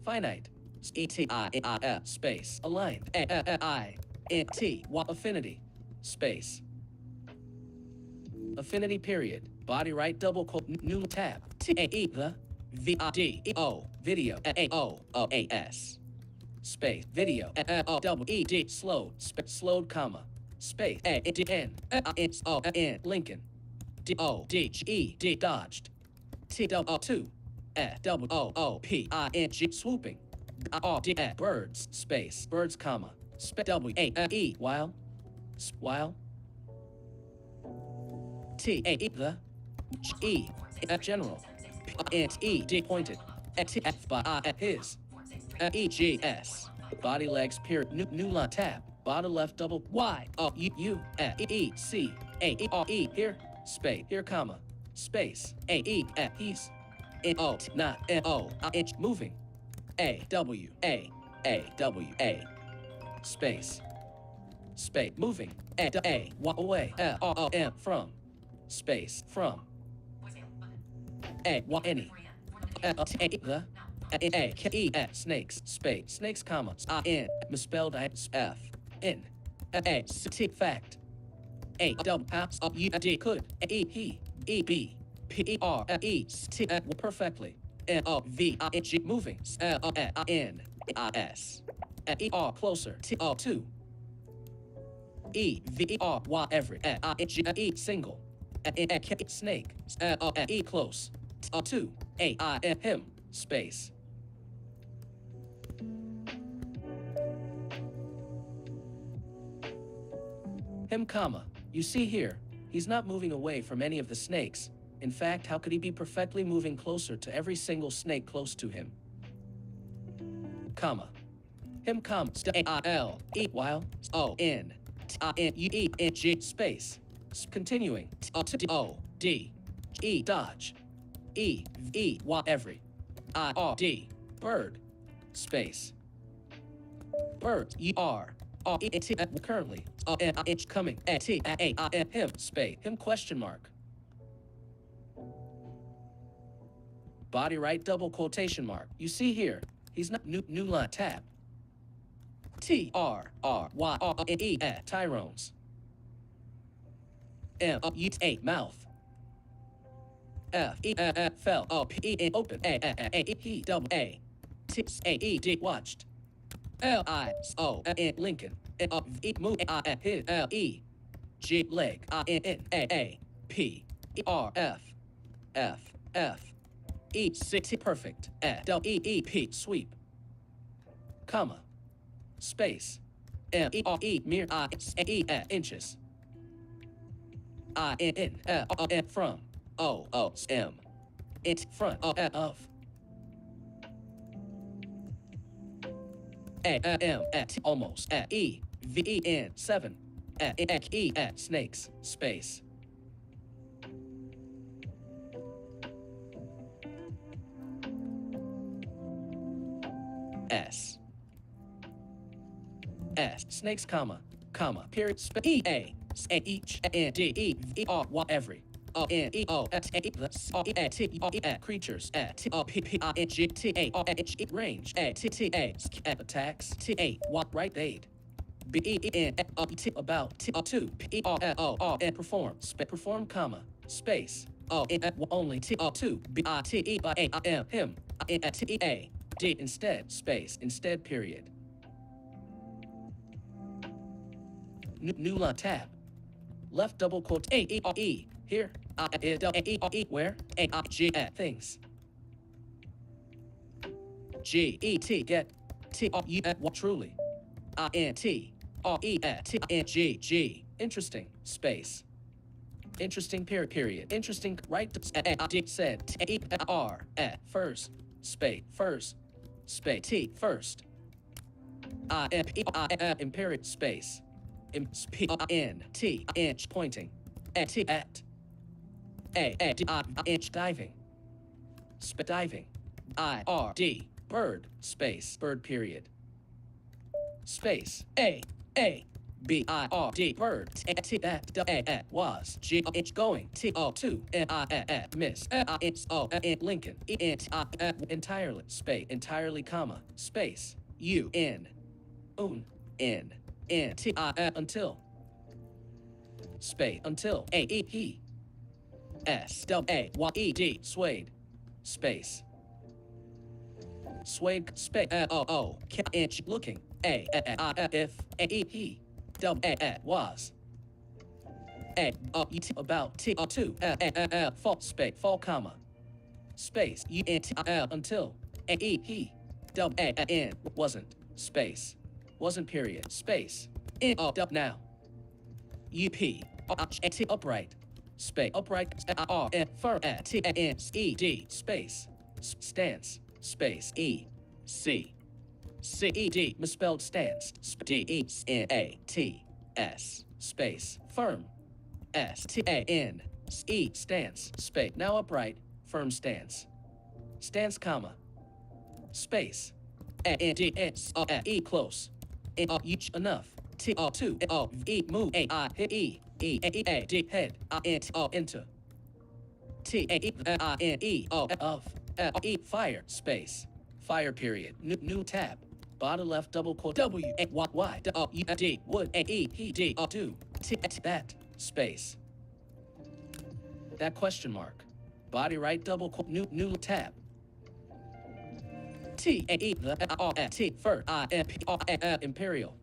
Speaker 1: finite E T I N I F space aligned I N T Y affinity space affinity period body right double quote new tab T A E the V I D E O video A O O A S space video O double E D slowed slowed comma space A D N N O N Lincoln D O D G E D dodged T double 2 double O O P I N G swooping R D birds space birds comma space W A E while T A E the G E general N E D pointed T F by I his E G S body legs period new line tab bottom left double Y O U U E C A E R E here space here comma space A E he's N O not N O inch moving A W A W A space moving A walk away R O M from space from A what any the A K E snakes space snakes comma I N misspelled F N A T fact A double U D could E he E B P E R E T perfectly N O V I N G moving L I N I S E R closer T O 2 E V E R Y every I N G E single snake L E close T O 2 A I N him space him comma you see here he's not moving away from any of the snakes. In fact, how could he be perfectly moving closer to every single snake close to him? Comma. Him comma A-I-L E while O-N T-I-N-U-E-N-G space. Continuing. O-D-E dodge. E-V-Y every. I-R-D bird space. Bird E-R. R-E-T currently. O-N-I-H coming. A-T-A-I-N him space. Him question mark. Body right double quotation mark. You see here, he's not new line tab. T-R-R-Y-R-N-E Tyrones. M-U-T-A mouth. F-E-F fell. O-P-E open. A-E double A. T-A-E-D watched. L-I-O-N Lincoln. E move I his L-E. G leg I N P E R F E C T perfect E sweep comma space MERE mere inches IN from M it front of M at almost EVEN 7 at snakes space S snakes comma period space each and DEVER every creatures range attacks right aid about to perform comma space only to him instead space instead period new line tab left double quote here where G things GET get truly INTRETG interesting space interesting period interesting right said R first space T first imperial space inch pointing at inch diving diving IRD bird space bird period space BIRD bird at was G inch going TO2 miss Lincoln entirely space entirely comma space UN N T until space until he SWAYED swayed space swayed space inch looking if he was about T2 fall space fall comma space until he wasn't space wasn't period space now upright space upright space stance space CED misspelled stance DENATS space firm STANE stance space now upright firm stance comma space close each enough T2 move D head into TANE of fire space fire period new tab bottom left double quote W Y D would he do that space that question mark body right double quote new tab T first imperial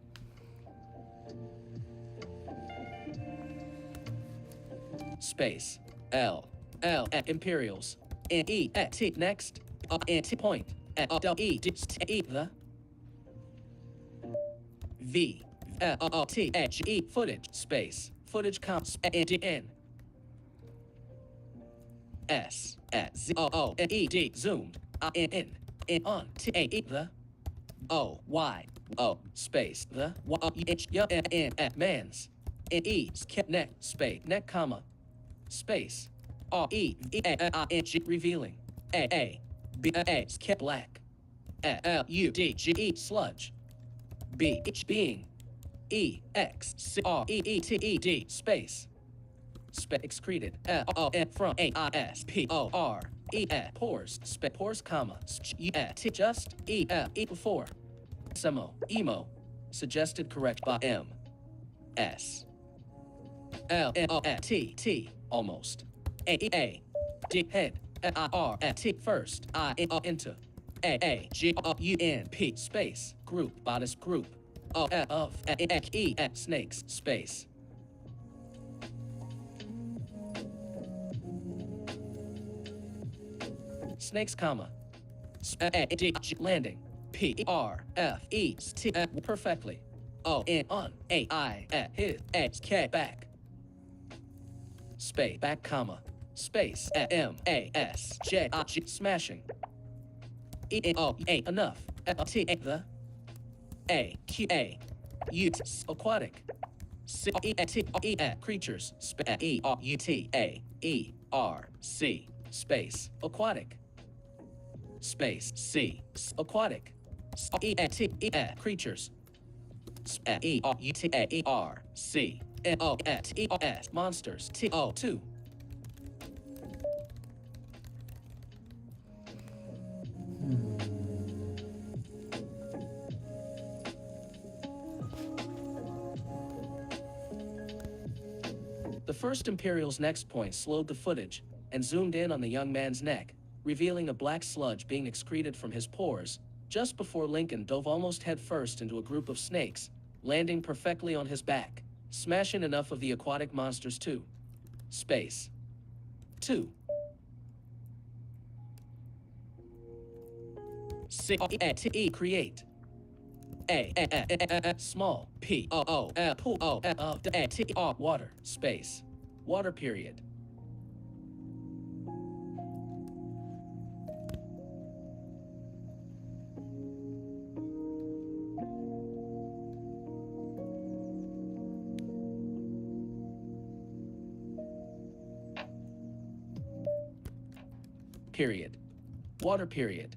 Speaker 1: space L imperials E T next T point E the V T H E footage space footage comps N S Z E D zoomed in on T the O Y O space the man's E neck space neck comma space revealing B black U D G E sludge B H being E X C R E E T E D space excreted from A I S P O R E pores pores comma T just E before emo suggested correct by M S L T almost A D head R T first I into A G U N P space group bodice group of E snakes space Snakes, comma. Landing. P-R-F-E-T. Perfectly. O-N on. A-I at his K back. Space back, comma. Space M-A-S-J-I-G. Smashing. E-N-O-A enough. T the A-Q-A aquatic. C-E-T-E creatures. E-R-U-T-A-E-R-C space aquatic. Space C aquatic. E-T-E creatures. E-R-U-T-A-E-R-C N-O-T-E-R-S monsters. T-O-2. The first Imperial's next point slowed the footage and zoomed in on the young man's neck, revealing a black sludge being excreted from his pores, just before Lincoln dove almost headfirst into a group of snakes, landing perfectly on his back, smashing enough of the aquatic monsters to space 2. C-E-T-E create. Small P-O-O pool O-T-R water space water period. Period. Water period.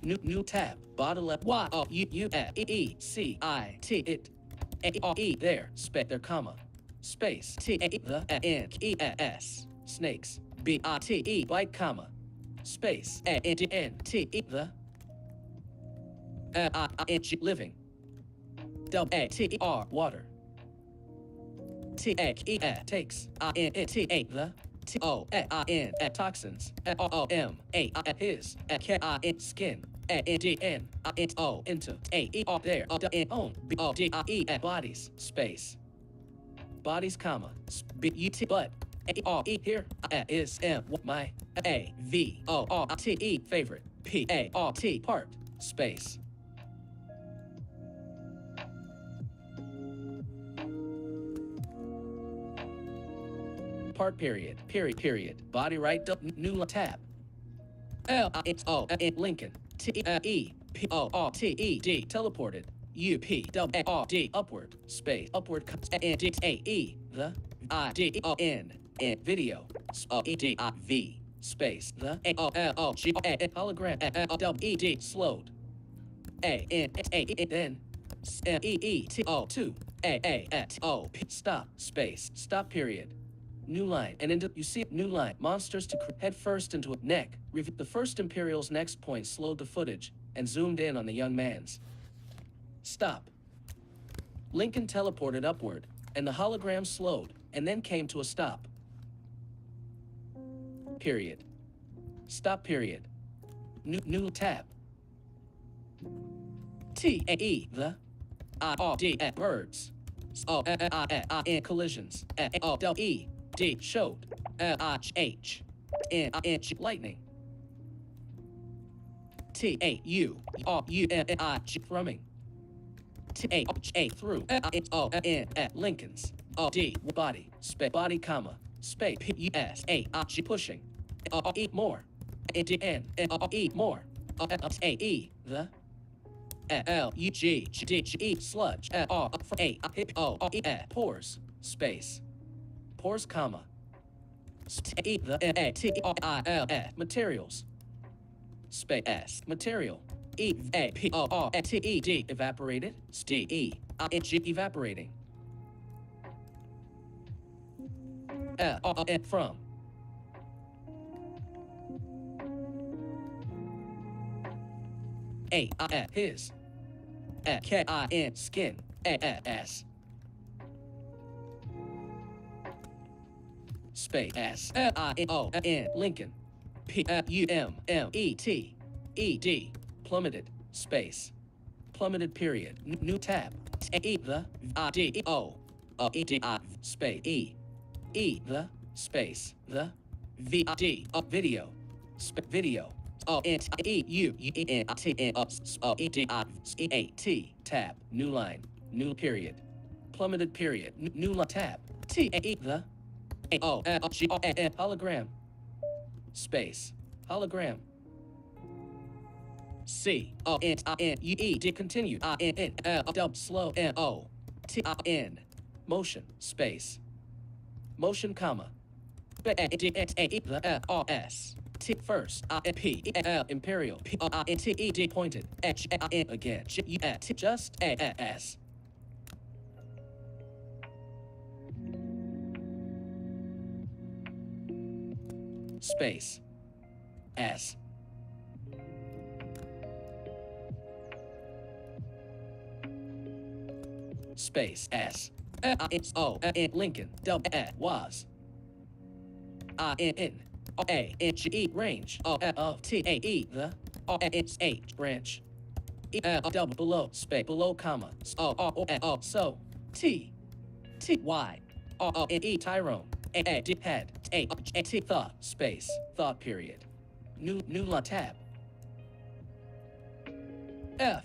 Speaker 1: New tab. Bottom left. Y O U U E E C I T it. A R E there. There comma. Space T A the N E S snakes. B I T E bite comma. Space A N D N T E the I N G living. W A T E R water. T A E takes. I N T A the. T-O-I-N toxins. O-O-M-A his K-I-N skin. A-N-D-N-I-N-O into A-E-R there N-O B-O-D-I-E bodies space bodies comma B-U-T but A-R-E here is M my A-V-O-R-T-E favorite P-A-R-T part space part period body right new tab L-I-N-O Lincoln T-E-P-O-R-T-E-D teleported U-P-W-A-R-D upward space upward N-D-A-E the I-D-O-N video O-E-D-I-V space the A-O-L-O-G-O-A hologram W-E-D slowed A-N-A then M-E-E-T-O-2 A-A-T-O stop space stop period. New line, and into you see new line. Monsters to head first into a neck. The first Imperial's next point slowed the footage and zoomed in on the young man's. Stop. Lincoln teleported upward, and the hologram slowed, and then came to a stop. Period. Stop period. New tab. T-A-E the I-R-D birds. O-I-N collisions. O-W-E D showed. L-I-H N-I-N-G lightning. T-A-U-R-U-N-I-G thrumming. T-A-H-A through. L-I-N-O-N at Lincoln's. O-D body. Body comma. Space P-U-S-A-I-G pushing. O-E more. N-D-N O-E more. O-A-E the L-U-G-D-G-E sludge R-A-H-O-E pores space pores comma T-E-the-A-T-R-I-L-S materials space S material E-A-P-O-R-T-E-D evaporated D-E-I-N-G evaporating L-O-N from A-I-N his K-I-N skin A-S space S-L-I-N-O-N Lincoln P-U-M-M-E-T-E-D plummeted space plummeted period new tab T-E the I-D-O E-D-I space E the space the V-I-D video Video. Tab. New line. New period. Plummeted period. New line. Tab. The. Hologram. Space. Hologram. Continue. Slow. Motion. Space. Motion, comma. First. Imperial. Pointed. Again. Just. S. Space. S. Space. S. Lincoln. Was. Range. The. H. Branch. Below. Space. Below, comma. So. T. Y. Tyrone. Head. Thought. Space. Thought period. New line. Tab. F.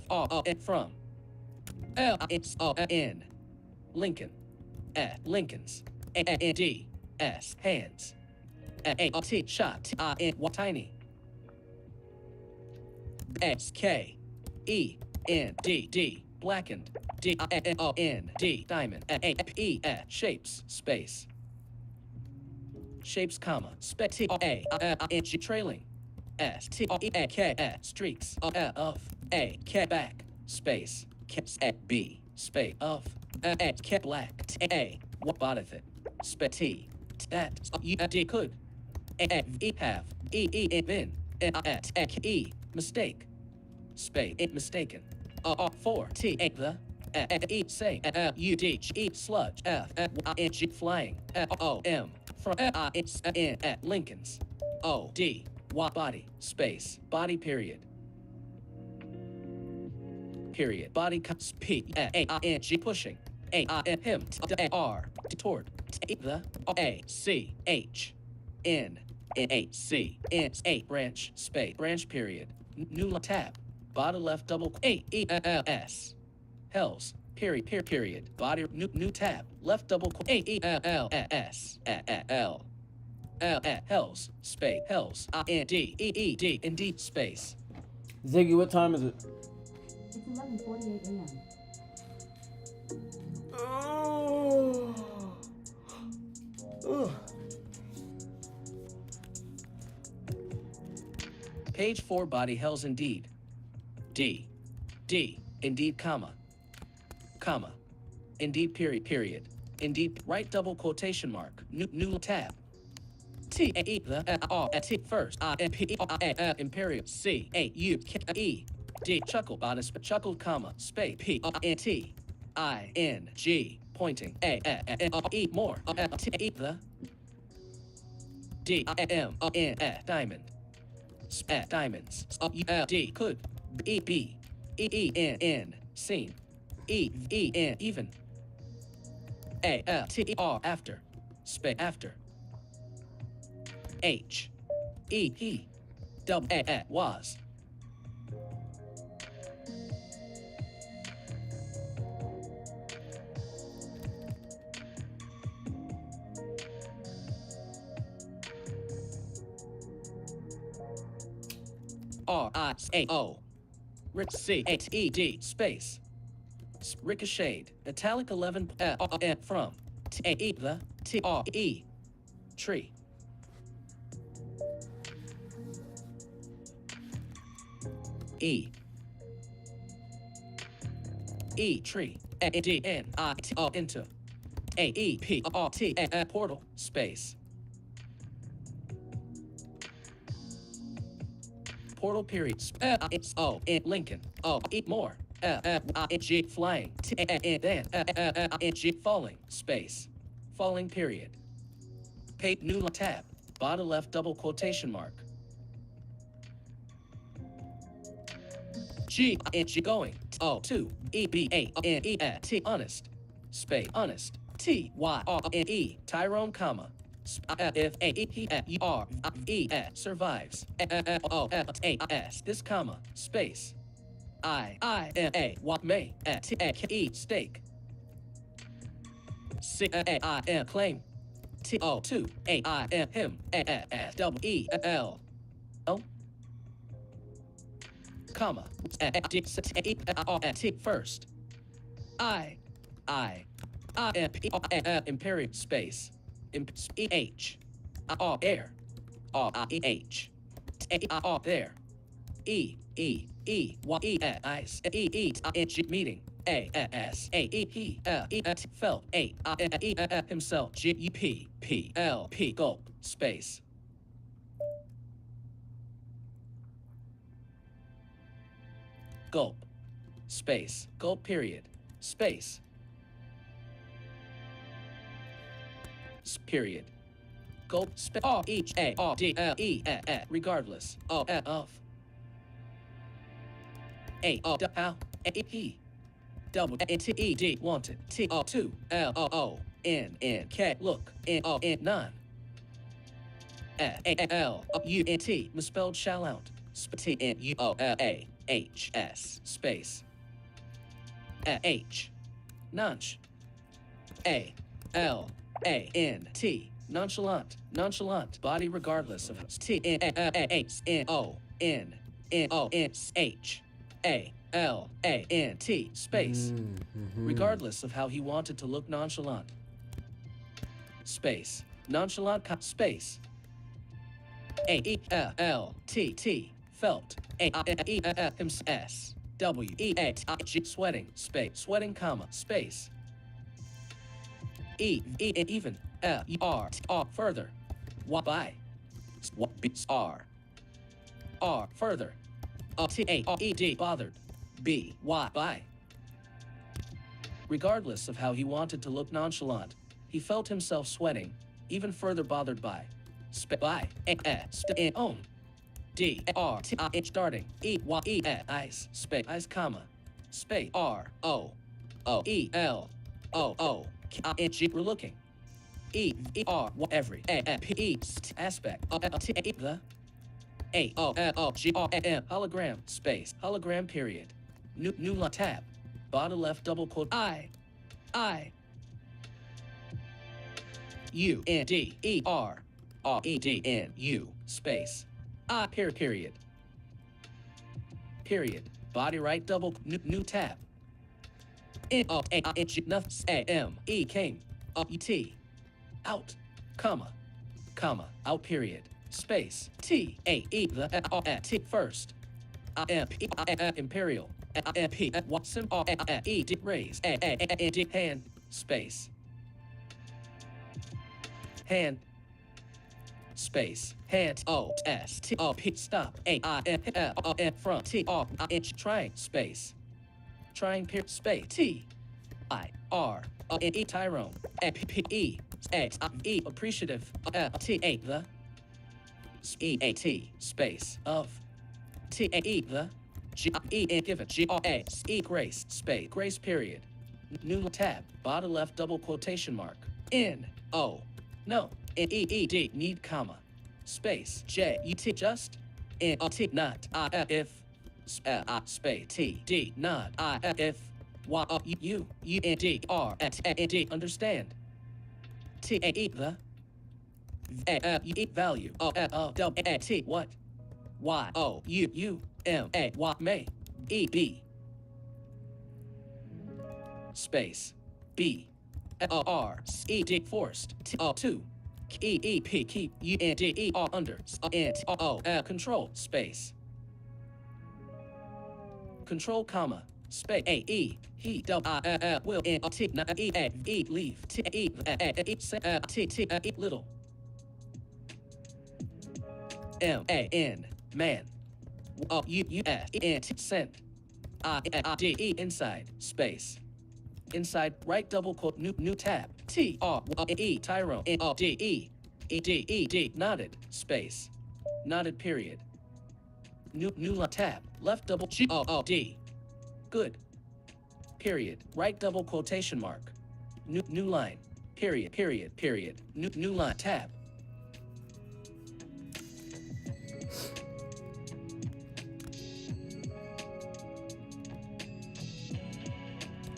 Speaker 1: From. N. Lincoln. Lincolns. D. S. Hands. Shot. Tiny. S. K. E. N. D. Blackened. D. N. D. Diamond. Shapes. Space. Shapes, comma. Trailing. S. K. Streaks. Of. K. Back. Space. B. Space. Of. K. Black. What botteth it? T. That. D. Could. Have. Then. Mistake. Space. Mistaken. For. T. The. Say. Sludge. F. Flying. M. From. Lincoln's. D. Body. Space. Body period. Period. Body. P. Pushing. Him. R. Toward. The. C. H. N. C. Branch. Space. Branch period. New tab. Bottom left double. S. Hells. Period. Body. New tab. Left double. S. L. Hells. Space. Hells. D. Indeed. Space.
Speaker 2: Ziggy, what time is it?
Speaker 4: It's 11:48 a.m.
Speaker 1: Page 4. Body. Hells indeed. D. Indeed, comma. Indeed, period. Indeed, right double quotation mark. New tab. T. T. First. P. Imperial. C. U. E. D. Chuckle. Bodice. Chuckled, comma. Space. P. T. I. N. G. Pointing. E. More. T. The. D. M. N. Diamond. Diamonds. D. Could. B. N. Seen. N. Even. T. R. After. Space. After. H. He. W. Was. R. I. A. O. C. A. T. E. D. Space. Ricocheted. Italic 11. From. T. A. E. The. T. R. E. Tree. E. Tree. D. N. I. T. O. Into. A. E. P. R. T. Portal. Space. Portal period. O. Lincoln. O. E. More. G. Flying. T. Then. G. Falling. Space. Falling period. Page. New tab. Bottom left double quotation mark. G. Going. O. 2. E. B. A. N. E. T. Honest. Space. Honest. T. Y. R. N. E. Tyrone, comma. If survives. This comma space. May stake. Claim. Two him comma first. Imperial space. H air H there eyes meeting felt himself gulp space gulp space gulp period space period gulp regardless of how he double T wanted T two N K look N none L U N T misspelled shall out T N U O L A H S space H nunch A L A N T nonchalant body regardless of T N H N O N H A L A N T space regardless of how he wanted to look nonchalant space nonchalant space A E L T T felt A E S W E A G sweating space sweating comma space even R further by R further T A E D bothered B Y by regardless of how he wanted to look nonchalant he felt himself sweating even further bothered by by own D R T I starting E Y E eyes space eyes comma space R O O E L O O G we're looking E R every P E aspect T the A O L O G R M hologram space hologram period new tab bottom left double quote I U N D E R R E D N U space period body right double new tab N O A N G nothing A M E came E T out comma out period space T A E the T first M P imperial M P Watson E D raise A D hand space hand space hand O S T O P stop A I N L N front T R inch trying space trying period space T I R N E Tyrone P P E X E appreciative T A the E A T space of T A E the G E N give it G R A E grace space grace period new tab bottom left double quotation mark N O no N E E D need comma space J U T just N O T not I if space T D not I if Y U U N D R N D understand T A E the E value W A T what Y O U U M A Y may E B space B O R E D forced T O 2 E E P keep U N D E R under N T O control space control comma space A E he W I will N T E A E leave T E T T E little M A N man U U S N T sent I D E inside space inside right double quote new tab T R E Tyrone N O D E E D E D nodded space nodded period new tab left double G O O D good period right double quotation mark new line period. New line, tab.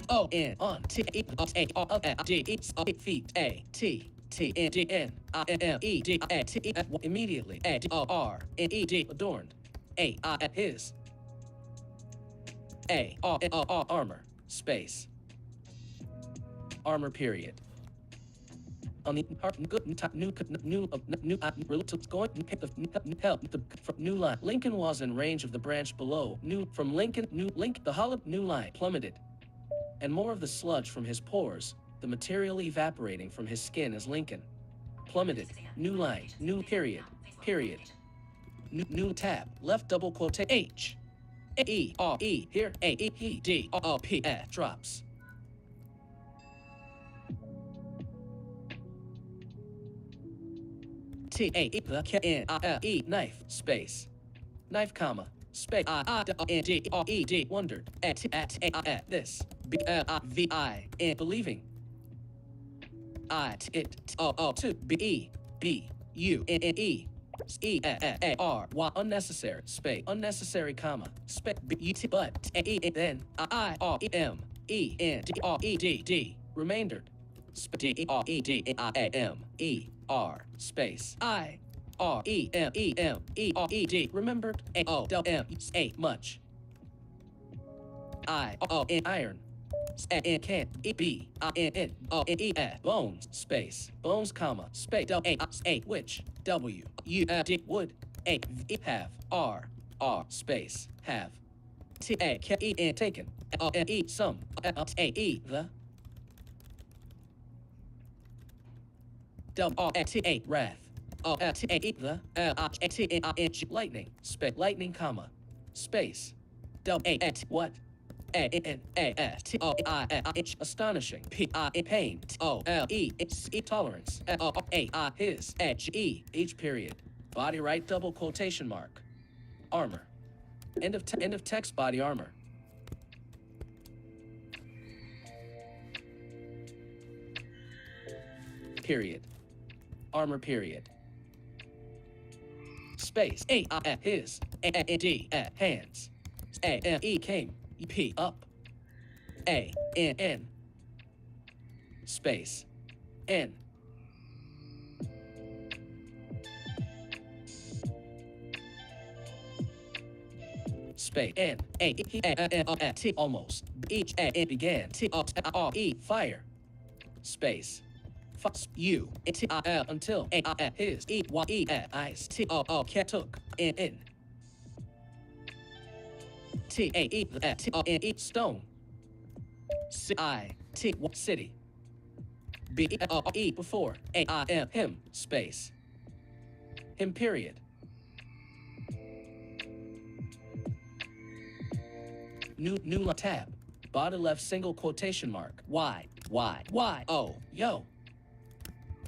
Speaker 1: O N on T E A R D E feet A T T N D N I M E D A T E immediately A D O R N E D adorned A I his A R R armor space armor period. On the good new relatives going help the new line. Lincoln was in range of the branch below. From Lincoln the hollow new line plummeted, and more of the sludge from his pores, the material evaporating from his skin as Lincoln plummeted. New line, new period. New tab. Left double quote H E R E here A E P D O P F drops. T A E the K N I L E knife space knife comma space I N D R E D wondered at A this B L I V I and believing I T it O to B E B U N N E E A R Y unnecessary space unnecessary comma space B U T but A E then I R E M E N D R E D D remainder D E R E D I A M E R space I R E M E M E R E D remembered A O L M A much I O N iron N can E B I N N O N E S bones space bones comma space A which W U D wood A V have R R space have T A K E N taken O N E some A E the W R T A wrath O T A E the L I T N I N G lightning space lightning comma space W A T what A N A S T O I N H astonishing P I N pain T O L E E tolerance O A I his H E each period body right double quotation mark armor end of text body armor period armor period space A I his A N D hands A M E came P up A N N space N space N A E N T almost each A began T R E fire space U T I L until A I his E Y E ice T O O took N T A E T O N E stone C I T city B O E before A I M him space him period new tab bottom left single quotation mark Y O yo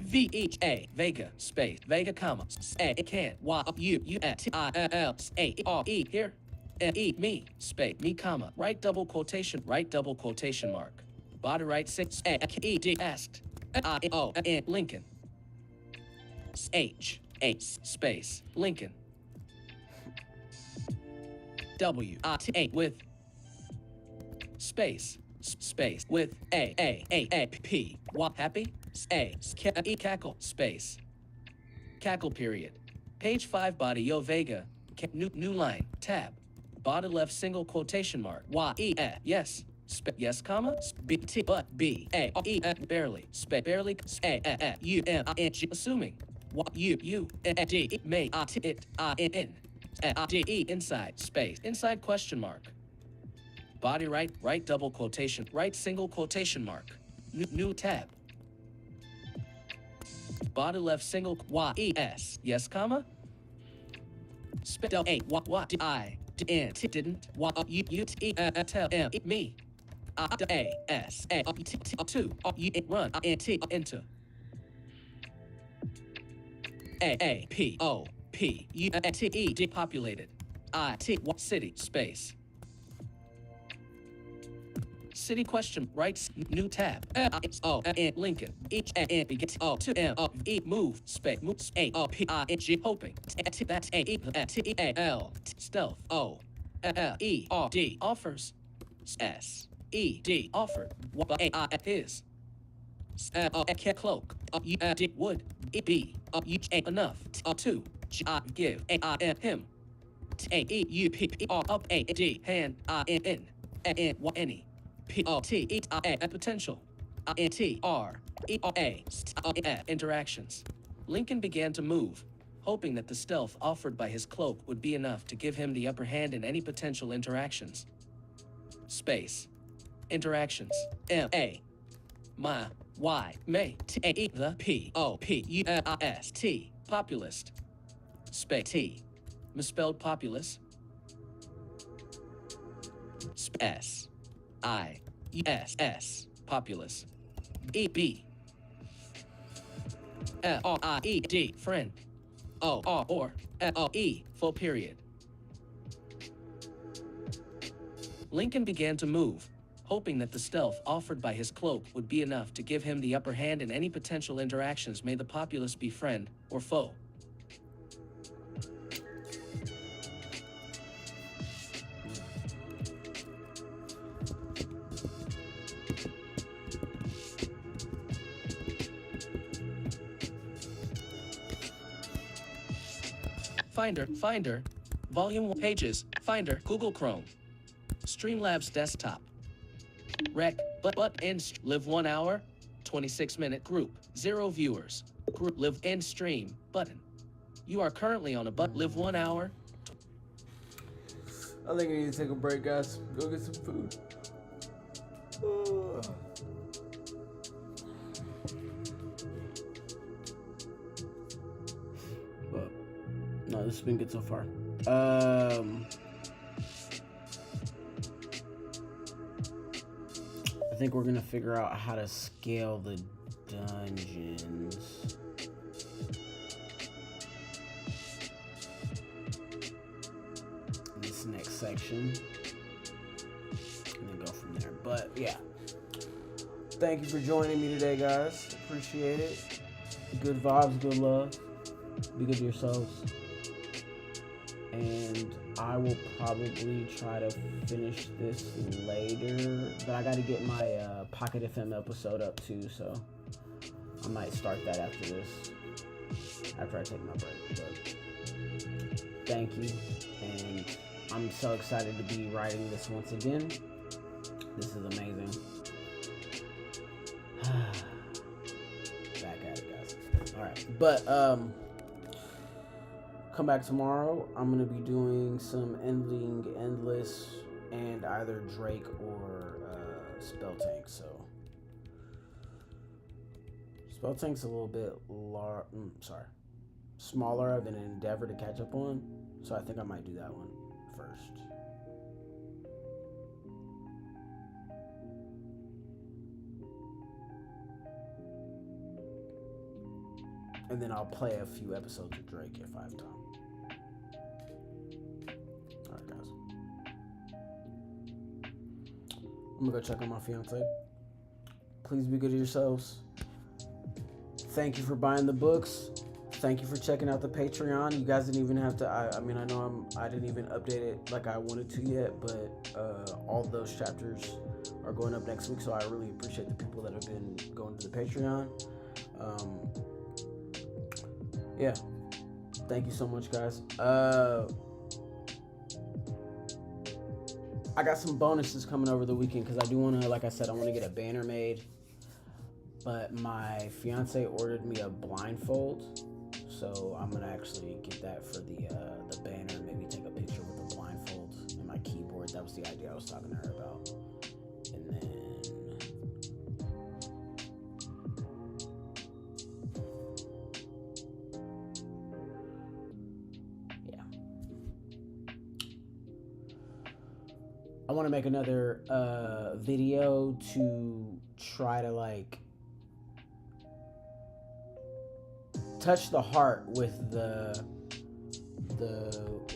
Speaker 1: V H A Vega space Vega comma A can Y U U T I L A R E here N E me space me comma right double quotation mark body right 6 A E D asked I O N Lincoln H space Lincoln W I T A with space with A P what happy A E cackle space cackle period page 5 body yo Vega new line tab bottom left single quotation mark Y E yes yes comma B T but B A E barely barely A U M I N G assuming what U N D may I T it I N I D E inside space inside question mark body right double quotation right single quotation mark new tab body left single Y E S yes comma spit out A what did I N T didn't what U T tell M me A S A T 2 U run N T enter A P O P U T E depopulated I T city space City question. Right. New tab. Lincoln. Each and begins. To M. E. Move. Space. Move. A. P. I. N. G. Hoping. That's A. E. T. A. L. Stealth. O. L. E. R. D. Offers. S. E. D. Offered. A. I. His. Cloak. D. Would. E. B. Enough. 2. G. I. Give. A. I. M. Him. A. E. U. P. P. R. Up. A. D. Hand. I. N. N. N. Y. Any. P. O. T. E. I. A. Potential. I. N. T. R. E. R. A. Interactions. Lincoln began to move, hoping that the stealth offered by his cloak would be enough to give him the upper hand in any potential interactions. Space. Interactions. M. A. My. Y. May. T. A. E. The. P. O. P. U. L. I. S. T. Populist. Space. T. Misspelled populace. S. I. S. S. Populace. E. B. L. R. I. E. D. Friend. O. R. Or. L. O. E. Full period. Lincoln began to move, hoping that the stealth offered by his cloak would be enough to give him the upper hand in any potential interactions, may the populace be friend or foe. Finder, Volume 1, Pages, Finder, Google Chrome, Streamlabs Desktop, Rec, live 1 hour, 26-minute group, 0 viewers, group, live end stream, button. You are currently on a live 1 hour.
Speaker 5: I think I need to take a break, guys. Go get some food.
Speaker 2: But no, this has been good so far. I think we're gonna figure out how to scale the dungeons. This next section, and then go from there. But yeah, thank you for joining me today, guys. Appreciate it. Good vibes, good love. Be good to yourselves. And I will probably try to finish this later, but I got to get my Pocket FM episode up too, so I might start that after this, after I take my break. But thank you, and I'm so excited to be writing this once again. This is amazing. Back at it, guys. All right, but come back tomorrow. I'm gonna be doing some endless and either Drake or Spell Tank. So Spell Tank's a little bit smaller of an endeavor to catch up on. So I think I might do that one first. And then I'll play a few episodes of Drake if I have time. Alright, guys. I'm gonna go check on my fiance. Please be good to yourselves. Thank you for buying the books. Thank you for checking out the Patreon. You guys didn't even have to, I know I didn't even update it like I wanted to yet, but all of those chapters are going up next week, so I really appreciate the people that have been going to the Patreon. Yeah, thank you so much, guys. I got some bonuses coming over the weekend because I do want to, like I said, I want to get a banner made. But my fiance ordered me a blindfold, so I'm gonna actually get that for the banner. Maybe take a picture with the blindfold and my keyboard. That was the idea I was talking to her about. And then I want to make another video to try to like touch the heart with the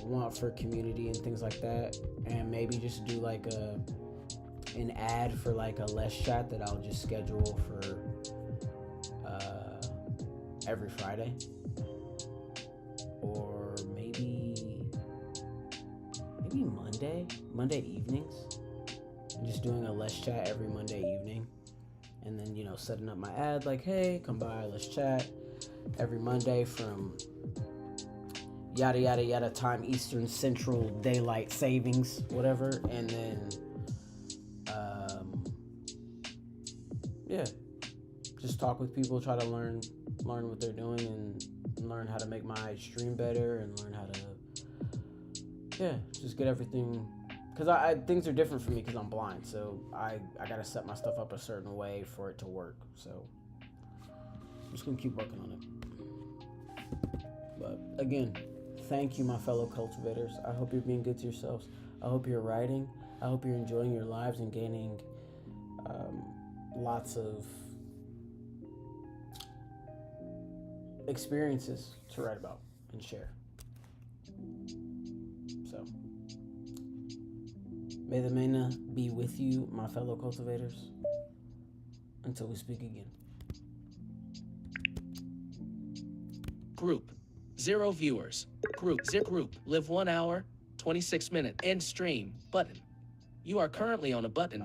Speaker 2: want for community and things like that, and maybe just do like an ad for like a Lexx chat that I'll just schedule for every Friday, or maybe Monday evenings. I'm just doing a Lexx chat every Monday evening, and then, you know, setting up my ad like, hey, come by, let's chat every Monday from yada yada yada time, Eastern Central Daylight Savings, whatever. And then yeah, just talk with people, try to learn what they're doing, and learn how to make my stream better, and learn how to just get everything, because I things are different for me because I'm blind, so I gotta set my stuff up a certain way for it to work. So I'm just gonna keep working on it. But again, thank you, my fellow cultivators. I hope you're being good to yourselves. I hope you're writing. I hope you're enjoying your lives and gaining lots of experiences to write about and share. So, may the Mena be with you, my fellow cultivators, until we speak again.
Speaker 1: Group, 0 viewers. Group, group, live 1 hour, 26 minutes. End stream, button. You are currently on a button,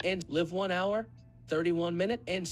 Speaker 1: and live 1 hour, 31 minute, end